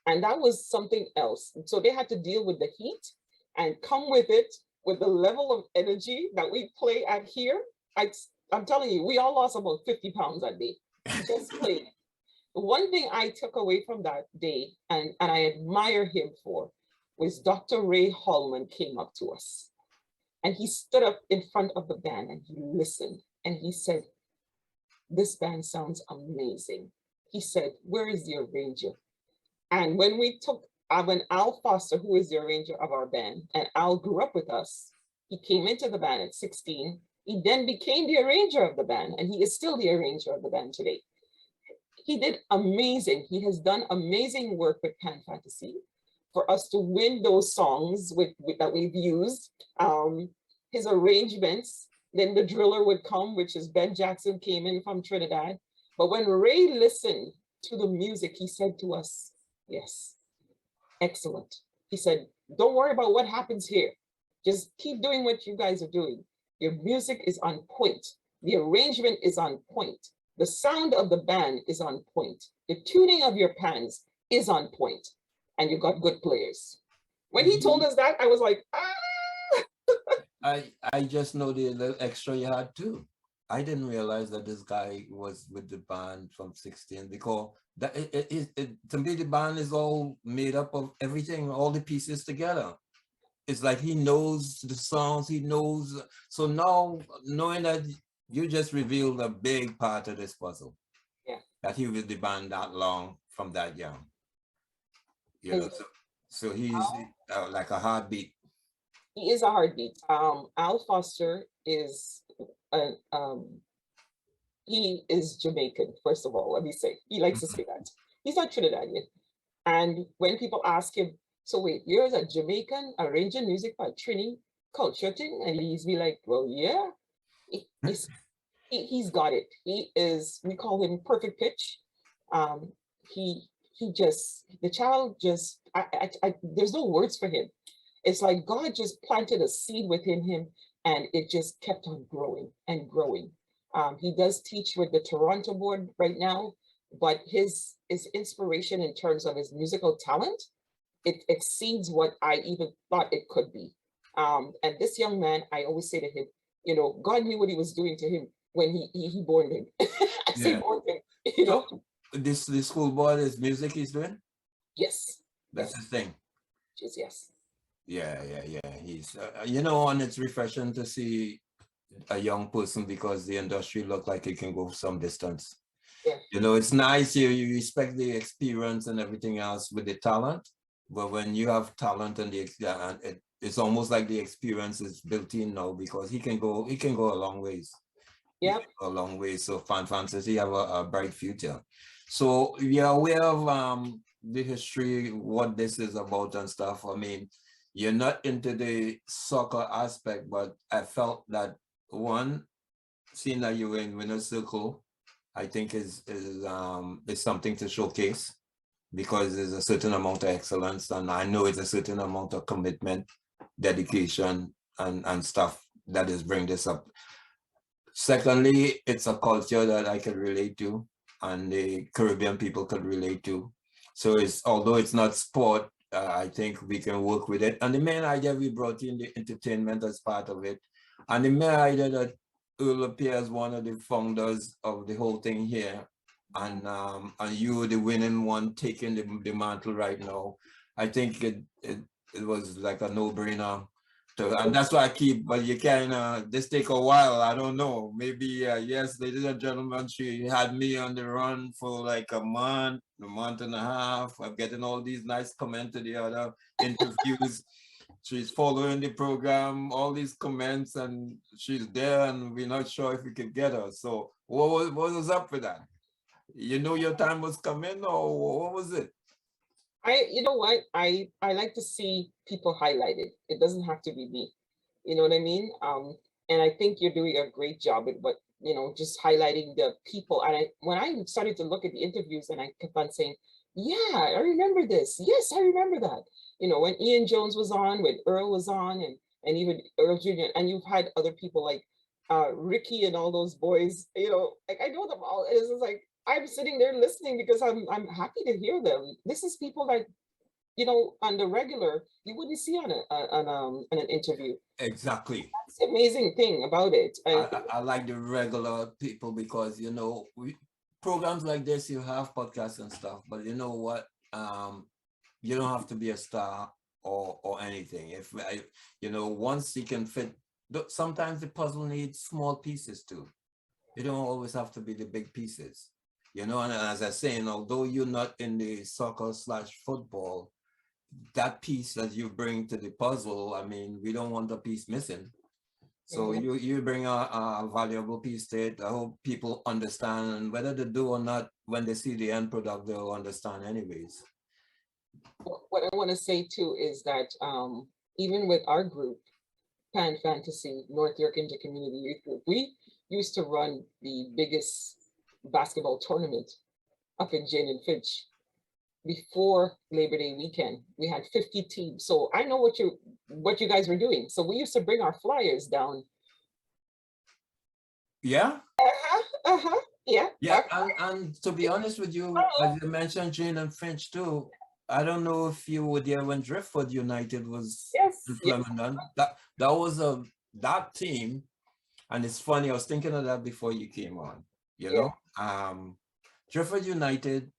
And that was something else. So they had to deal with the heat and come with it with the level of energy that we play at here. I'm telling you, we all lost about 50 pounds that day. Just playing. One thing I took away from that day, and I admire him for, was Dr. Ray Holman came up to us. And he stood up in front of the band and he listened. And he said, "This band sounds amazing." He said, "Where is the arranger?" And when we took, when Al Foster, who is the arranger of our band, and Al grew up with us, he came into the band at 16. He then became the arranger of the band, and he is still the arranger of the band today. He did amazing. He has done amazing work with Pan Fantasy for us to win those songs that we've used. His arrangements, then the driller would come, which is Ben Jackson came in from Trinidad. But when Ray listened to the music, he said to us, "Yes, excellent." He said, "Don't worry about what happens here. Just keep doing what you guys are doing. Your music is on point. The arrangement is on point. The sound of the band is on point. The tuning of your pans is on point. And you got good players." When he told us that, I was like, ah! I just know the little extra you had too. I didn't realize that this guy was with the band from 16 because that to me the band is all made up of everything, all the pieces together. It's like he knows the songs, he knows. So now knowing that you just revealed a big part of this puzzle. Yeah. That he was with the band that long from that young. You know, so he's like a heartbeat. He is a heartbeat. Al Foster is he is Jamaican, first of all, let me say. He likes to say that. He's not Trinidadian. And when people ask him, "So wait, you're a Jamaican arranging music for Trini culture thing?" And he's be like, "Well, yeah." He's got it. He is, we call him perfect pitch. He just, the child just, there's no words for him. It's like God just planted a seed within him and it just kept on growing and growing. He does teach with the Toronto board right now, but his inspiration in terms of his musical talent, it exceeds what I even thought it could be. And this young man, I always say to him, you know, God knew what he was doing to him when he born him. I say born him, you know. This school boy is music he's doing? Yes. That's his thing. Yes. Yeah. He's, you know, and it's refreshing to see a young person because the industry look like it can go some distance. Yeah. You know, it's nice you respect the experience and everything else with the talent, but when you have talent and it's almost like the experience is built in now because he can go a long ways. Yeah, a long way. So Pan Fantasy have a bright future. So you're aware of the history, what this is about and stuff. I mean, you're not into the soccer aspect, but I felt that one, seeing that you were in Winner's Circle, I think is something to showcase because there's a certain amount of excellence and I know it's a certain amount of commitment dedication and stuff that is bring this up. Secondly, it's a culture that I can relate to and the Caribbean people could relate to. So it's, although it's not sport, I think we can work with it. And the main idea we brought in the entertainment as part of it. And the main idea that Earl appears one of the founders of the whole thing here. And you, the winning one, taking the mantle right now. I think it was like a no-brainer. And that's why I keep, but you can, this take a while, I don't know, maybe, yes, ladies and gentlemen, she had me on the run for like a month and a half. I'm getting all these nice comments to the other interviews. She's following the program, all these comments, and she's there, and we're not sure if we could get her. So what was up with that? You know your time was coming, or what was it? You know what, I like to see people highlighted. It doesn't have to be me. You know what I mean? And I think you're doing a great job at what, you know, just highlighting the people. And when I started to look at the interviews, and I kept on saying, yeah, I remember this. Yes, I remember that. You know, when Ian Jones was on, when Earl was on, and even Earl Jr., and you've had other people like Ricky and all those boys, you know, like I know them all. It's just like, I'm sitting there listening because I'm happy to hear them. This is people that, you know, on the regular, you wouldn't see on an interview. Exactly. That's the amazing thing about it. I like the regular people because, you know, programs like this, you have podcasts and stuff, but you know what? You don't have to be a star or anything. If you know, once you can fit, sometimes the puzzle needs small pieces too. You don't always have to be the big pieces. You know, and as I say, although you're not in the soccer/football, that piece that you bring to the puzzle, I mean, we don't want a piece missing. So you bring a valuable piece to it. I hope people understand, and whether they do or not, when they see the end product, they'll understand anyways. What I want to say too is that even with our group, Pan Fantasy North York Intercommunity Youth Group, we used to run the biggest basketball tournament up in Jane and Finch before Labor Day weekend. We had 50 teams. So I know what you guys were doing. So we used to bring our flyers down. Yeah. Yeah. Yeah. And to be honest with you, as you mentioned Jane and Finch too, I don't know if you were there when Driftwood United was in Flemingdon. That was that team. And it's funny, I was thinking of that before you came on, you know. Driftwood United,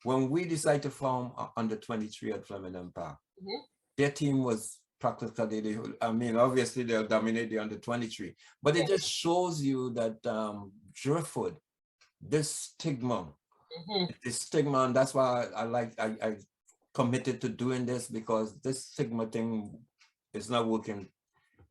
when we decided to form under 23 at Flemingdon Park, their team was practically, I mean, obviously they'll dominate the under 23, but it just shows you that Driftwood, this stigma, and that's why I committed to doing this, because this stigma thing is not working.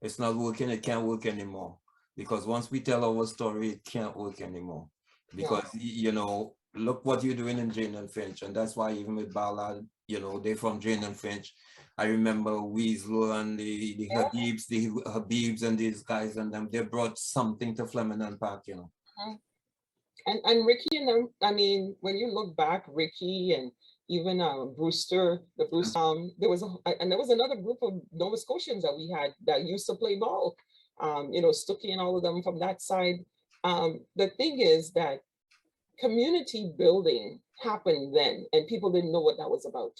It's not working, it can't work anymore. Because once we tell our story, it can't work anymore. Because, you know, look what you're doing in Jane and Finch. And that's why even with Ballard, you know, they're from Jane and Finch. I remember Weasel and the Habibs and these guys and them, they brought something to Flemingdon Park, you know. And Ricky and them, I mean, when you look back, Ricky and even Brewster, there was another group of Nova Scotians that we had that used to play ball. You know, Stuckey and all of them from that side. The thing is that community building happened then, and people didn't know what that was about.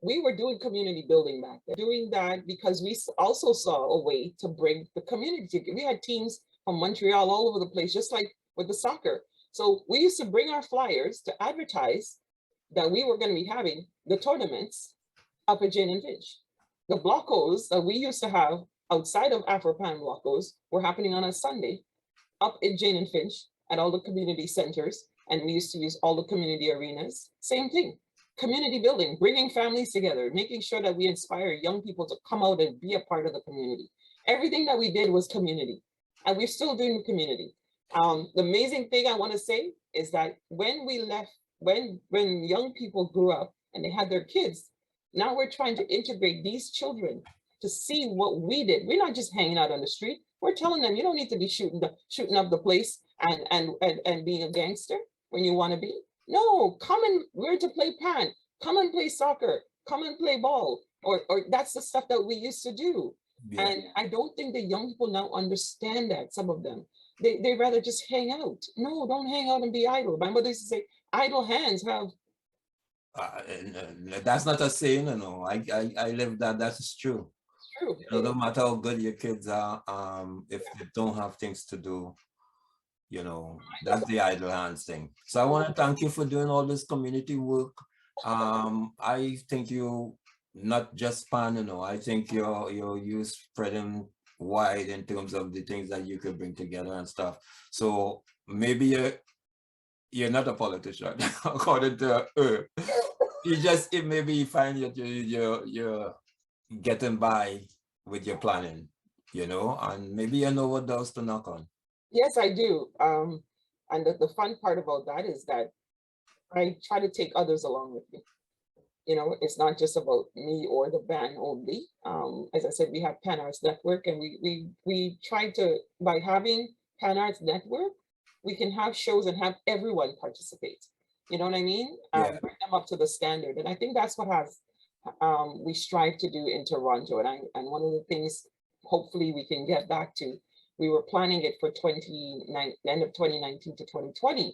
We were doing community building back then, doing that because we also saw a way to bring the community. We had teams from Montreal all over the place, just like with the soccer. So we used to bring our flyers to advertise that we were going to be having the tournaments up at Jane and Finch. The blockos that we used to have outside of Afropan blockos were happening on a Sunday up in Jane and Finch at all the community centers. And we used to use all the community arenas. Same thing, community building, bringing families together, making sure that we inspire young people to come out and be a part of the community. Everything that we did was community, and we're still doing community. The amazing thing I want to say is that when we left, when young people grew up and they had their kids, now we're trying to integrate these children to see what we did. We're not just hanging out on the street. We're telling them, you don't need to be shooting up the place and being a gangster when you want to be. No, come and learn to play pan. Come and play soccer. Come and play ball. or that's the stuff that we used to do. Yeah. And I don't think the young people now understand that, some of them. They rather just hang out. No, don't hang out and be idle. My mother used to say, idle hands have. That's not a saying, you know. I live that. That is true. True. You know, no matter how good your kids are, if they don't have things to do, you know, that's the idle hands thing. So I want to thank you for doing all this community work. I think you not just pan, you know, I think you spreading wide in terms of the things that you could bring together and stuff. So maybe you're not a politician, according to her. Maybe you find that you're getting by with your planning, you know, and maybe you know what doors to knock on. Yes, I do. And the fun part about that is that I try to take others along with me. You know, it's not just about me or the band only. As I said, we have Pan Arts Network, and we try to, by having Pan Arts Network, we can have shows and have everyone participate. You know what I mean? Yeah. Bring them up to the standard. And I think that's what we strive to do in Toronto. And one of the things, hopefully we can get back to, we were planning it for end of 2019 to 2020,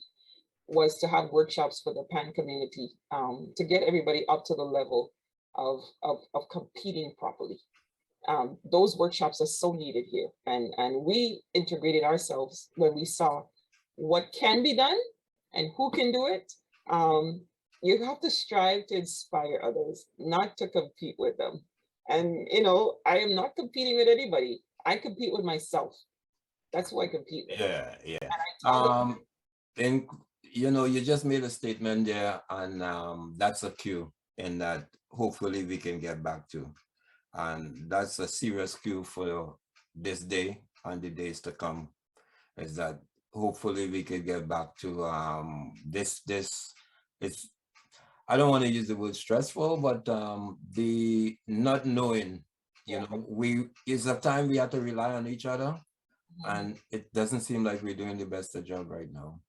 was to have workshops for the Pan community, to get everybody up to the level of competing properly. Those workshops are so needed here. And we integrated ourselves when we saw what can be done and who can do it. You have to strive to inspire others, not to compete with them. And, you know, I am not competing with anybody. I compete with myself. That's who I compete with. Yeah, yeah. And you know, you just made a statement there, and that's a cue in that hopefully we can get back to. And that's a serious cue for this day and the days to come, is that hopefully we can get back to this it's, I don't want to use the word stressful, but the not knowing, you know, it's a time we have to rely on each other, and it doesn't seem like we're doing the best of job right now.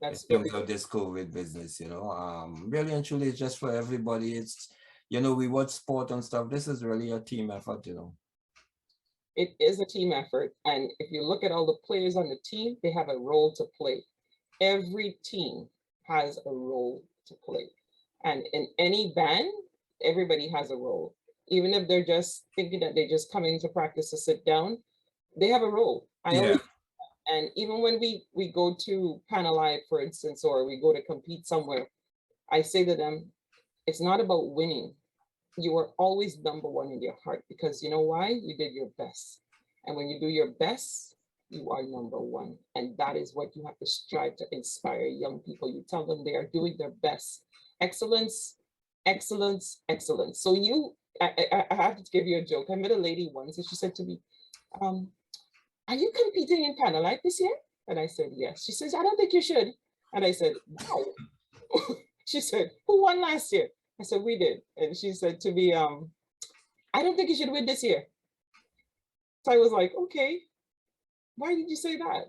That's in terms of this COVID business, you know, really and truly, it's just for everybody. It's, you know, we watch sport and stuff. This is really a team effort, you know. It is a team effort. And if you look at all the players on the team, they have a role to play. Every team has a role to play. And in any band, everybody has a role. Even if they're just thinking that they're just coming to practice to sit down, they have a role. And even when we go to Panel Live, for instance, or we go to compete somewhere, I say to them, it's not about winning. You are always number one in your heart, because you know why? You did your best. And when you do your best, you are number one. And that is what you have to strive to inspire young people. You tell them they are doing their best. Excellence, excellence, excellence. So I have to give you a joke. I met a lady once and she said to me, are you competing in Panel Live this year? And I said, yes. She says, I don't think you should. And I said, wow. She said, who won last year? I said, we did. And she said to me, I don't think you should win this year. So I was like, okay, why did you say that?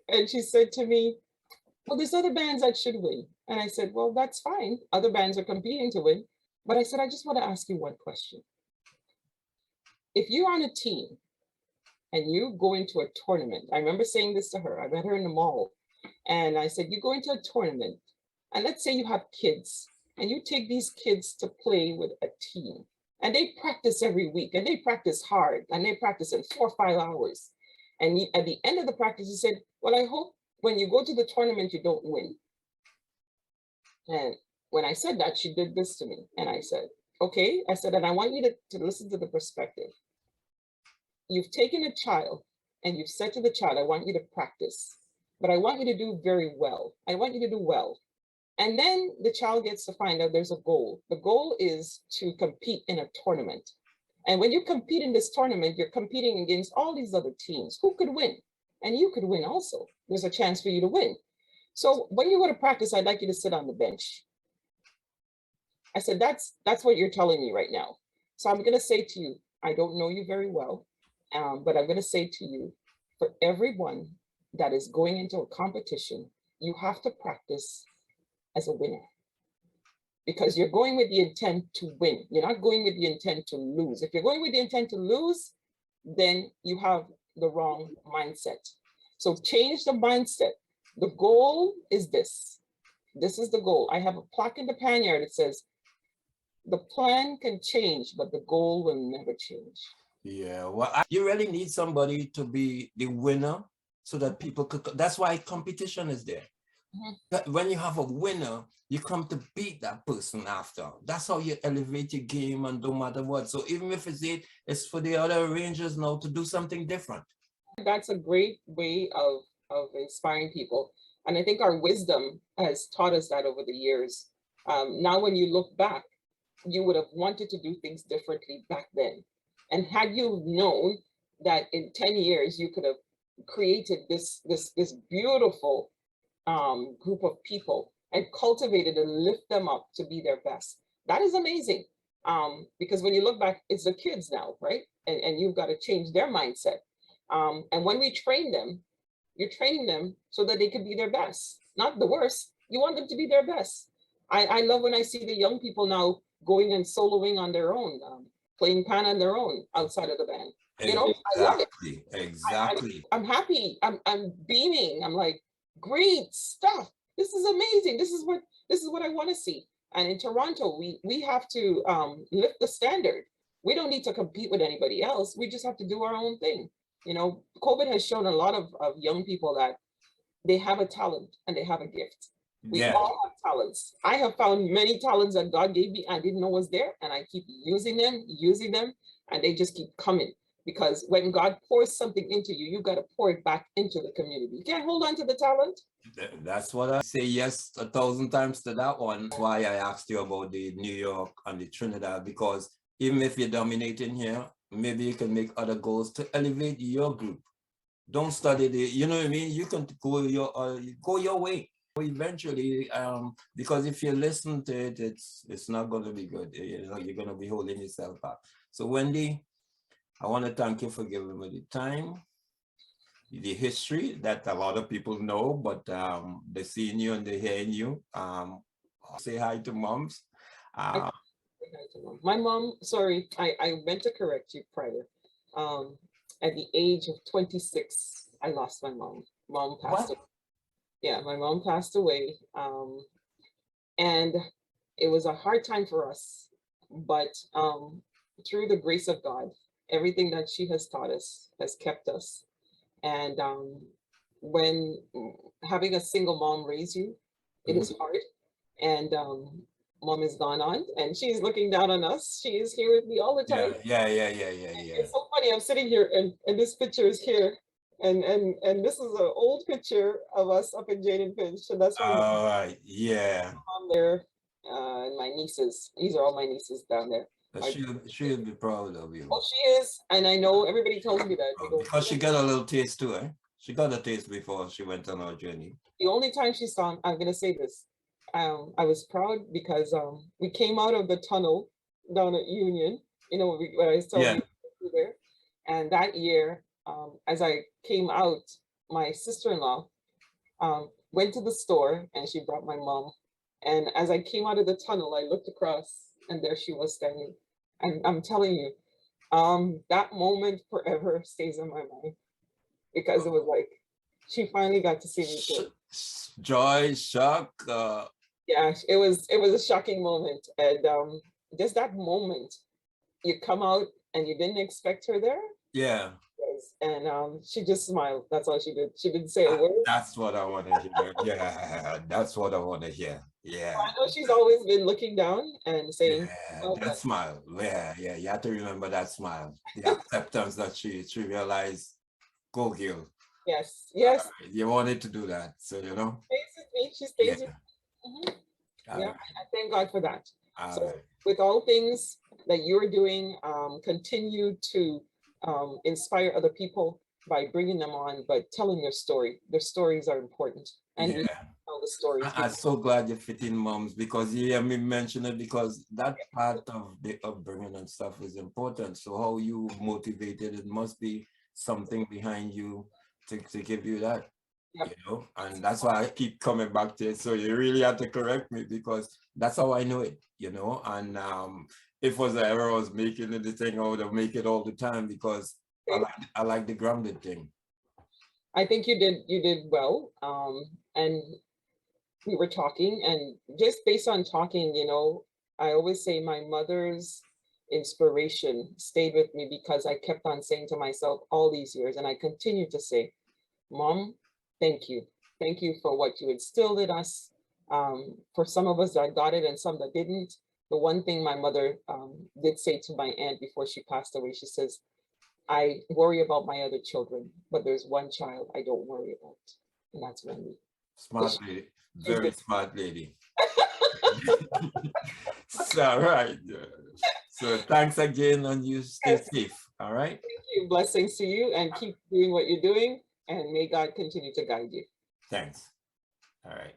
And she said to me, well, there's other bands that should win. And I said, well, that's fine. Other bands are competing to win. But I said, I just want to ask you one question. If you're on a team and you go into a tournament, I remember saying this to her, I met her in the mall, and I said, you go into a tournament, and let's say you have kids, and you take these kids to play with a team, and they practice every week, and they practice hard, and they practice in 4 or 5 hours. And at the end of the practice, he said, well, I hope when you go to the tournament, you don't win. And when I said that, she did this to me. And I said, okay, I said, and I want you to listen to the perspective. You've taken a child and you've said to the child, I want you to practice, but I want you to do very well. I want you to do well. And then the child gets to find out there's a goal. The goal is to compete in a tournament. And when you compete in this tournament, you're competing against all these other teams. Who could win? And you could win also. There's a chance for you to win. So when you go to practice, I'd like you to sit on the bench. I said, that's what you're telling me right now. So I'm going to say to you, I don't know you very well, but I'm going to say to you, for everyone that is going into a competition, you have to practice as a winner. because you're going with the intent to win. You're not going with the intent to lose. If you're going with the intent to lose, then you have the wrong mindset. So change the mindset. The goal is this. This is the goal. I have a plaque in the pannier that says, the plan can change, but the goal will never change. Yeah, well, you really need somebody to be the winner so that people could, that's why competition is there. When you have a winner, you come to beat that person after. That's how you elevate your game, and no matter what. So even if it's for the other rangers now to do something different. That's a great way of inspiring people. And I think our wisdom has taught us that over the years. Now, when you look back, you would have wanted to do things differently back then. And had you known that in 10 years, you could have created this beautiful group of people and cultivated and lift them up to be their best. That is amazing. Because when you look back, it's the kids now, right? And you've got to change their mindset. And when we train them, you're training them so that they can be their best, not the worst. You want them to be their best. I love when I see the young people now going and soloing on their own, playing pan on their own outside of the band. You know, I love it. Exactly. I'm happy. I'm beaming. I'm like, great stuff. This is amazing. This is what I want to see. And in Toronto, we have to lift the standard. We don't need to compete with anybody else. We just have to do our own thing. You know, COVID has shown a lot of young people that they have a talent and they have a gift. We all have talents. I have found many talents that God gave me I didn't know was there, and I keep using them, and they just keep coming. Because when God pours something into you, you got to pour it back into the community. You can't hold on to the talent. That's what I say yes 1,000 times to that one. That's why I asked you about the New York and the Trinidad, because even if you're dominating here, maybe you can make other goals to elevate your group. Don't study the, you know what I mean? You can go your way. Eventually, because if you listen to it, it's not going to be good. You know, you're going to be holding yourself back. So Wendy, I want to thank you for giving me the time, the history that a lot of people know, but they're seeing you and they're hearing you. Say hi to moms. My mom, sorry, I meant to correct you prior. At the age of 26, I lost my mom. Mom passed away. Yeah, my mom passed away. And it was a hard time for us, but through the grace of God, everything that she has taught us has kept us. And when having a single mom raise you, it is hard. And mom is gone on, and she's looking down on us. She is here with me all the time. Yeah. It's so funny. I'm sitting here, and this picture is here. And this is an old picture of us up in Jane and Finch. So that's my mom. Yeah. Mom there, and my nieces. These are all my nieces down there. She'll be proud of you. Oh, she is, and I know everybody tells me that. Because she got a little taste too, eh? She got a taste before she went on her journey. The only time she saw, I'm gonna say this. I was proud because we came out of the tunnel down at Union. You know, when I was telling you there, and that year. As I came out, my sister-in-law went to the store and she brought my mom. And as I came out of the tunnel, I looked across and there she was standing. And I'm telling you, that moment forever stays in my mind, because it was like, she finally got to see me too. Joy, shock. Yeah, it was a shocking moment. And just that moment, you come out and you didn't expect her there. Yeah. And she just smiled. That's all she did. She didn't say a word. That's what I want to hear. Yeah, that's what I want to hear. Yeah. I know she's always been looking down and saying, that smile. Yeah. You have to remember that smile. The acceptance that she realized, go girl. Yes. You wanted to do that. So, you know. She stays with me. Yeah, I thank God for that. So with all things that you're doing, continue to inspire other people by bringing them on, but telling their story. Their stories are important, and we tell the stories. I'm so glad you fit in moms, because you hear me mention it, because that part of the upbringing and stuff is important. So how you motivated, it must be something behind you to give you that. Yep. you know, and that's why I keep coming back to it. So you really have to correct me because that's how I know it, you know. And if it was an error I was making in the thing, I would have make it all the time because I like the grounded thing. I think you did well. And we were talking, and just based on talking, you know, I always say my mother's inspiration stayed with me because I kept on saying to myself all these years, and I continue to say, Mom, thank you. Thank you for what you instilled in us. For some of us that got it and some that didn't, the one thing my mother did say to my aunt before she passed away, she says, I worry about my other children, but there's one child I don't worry about, and that's Wendy. Smart lady, very smart lady. So, all right. So thanks again, and you stay safe. All right. Thank you. Blessings to you, and keep doing what you're doing, and may God continue to guide you. Thanks. All right.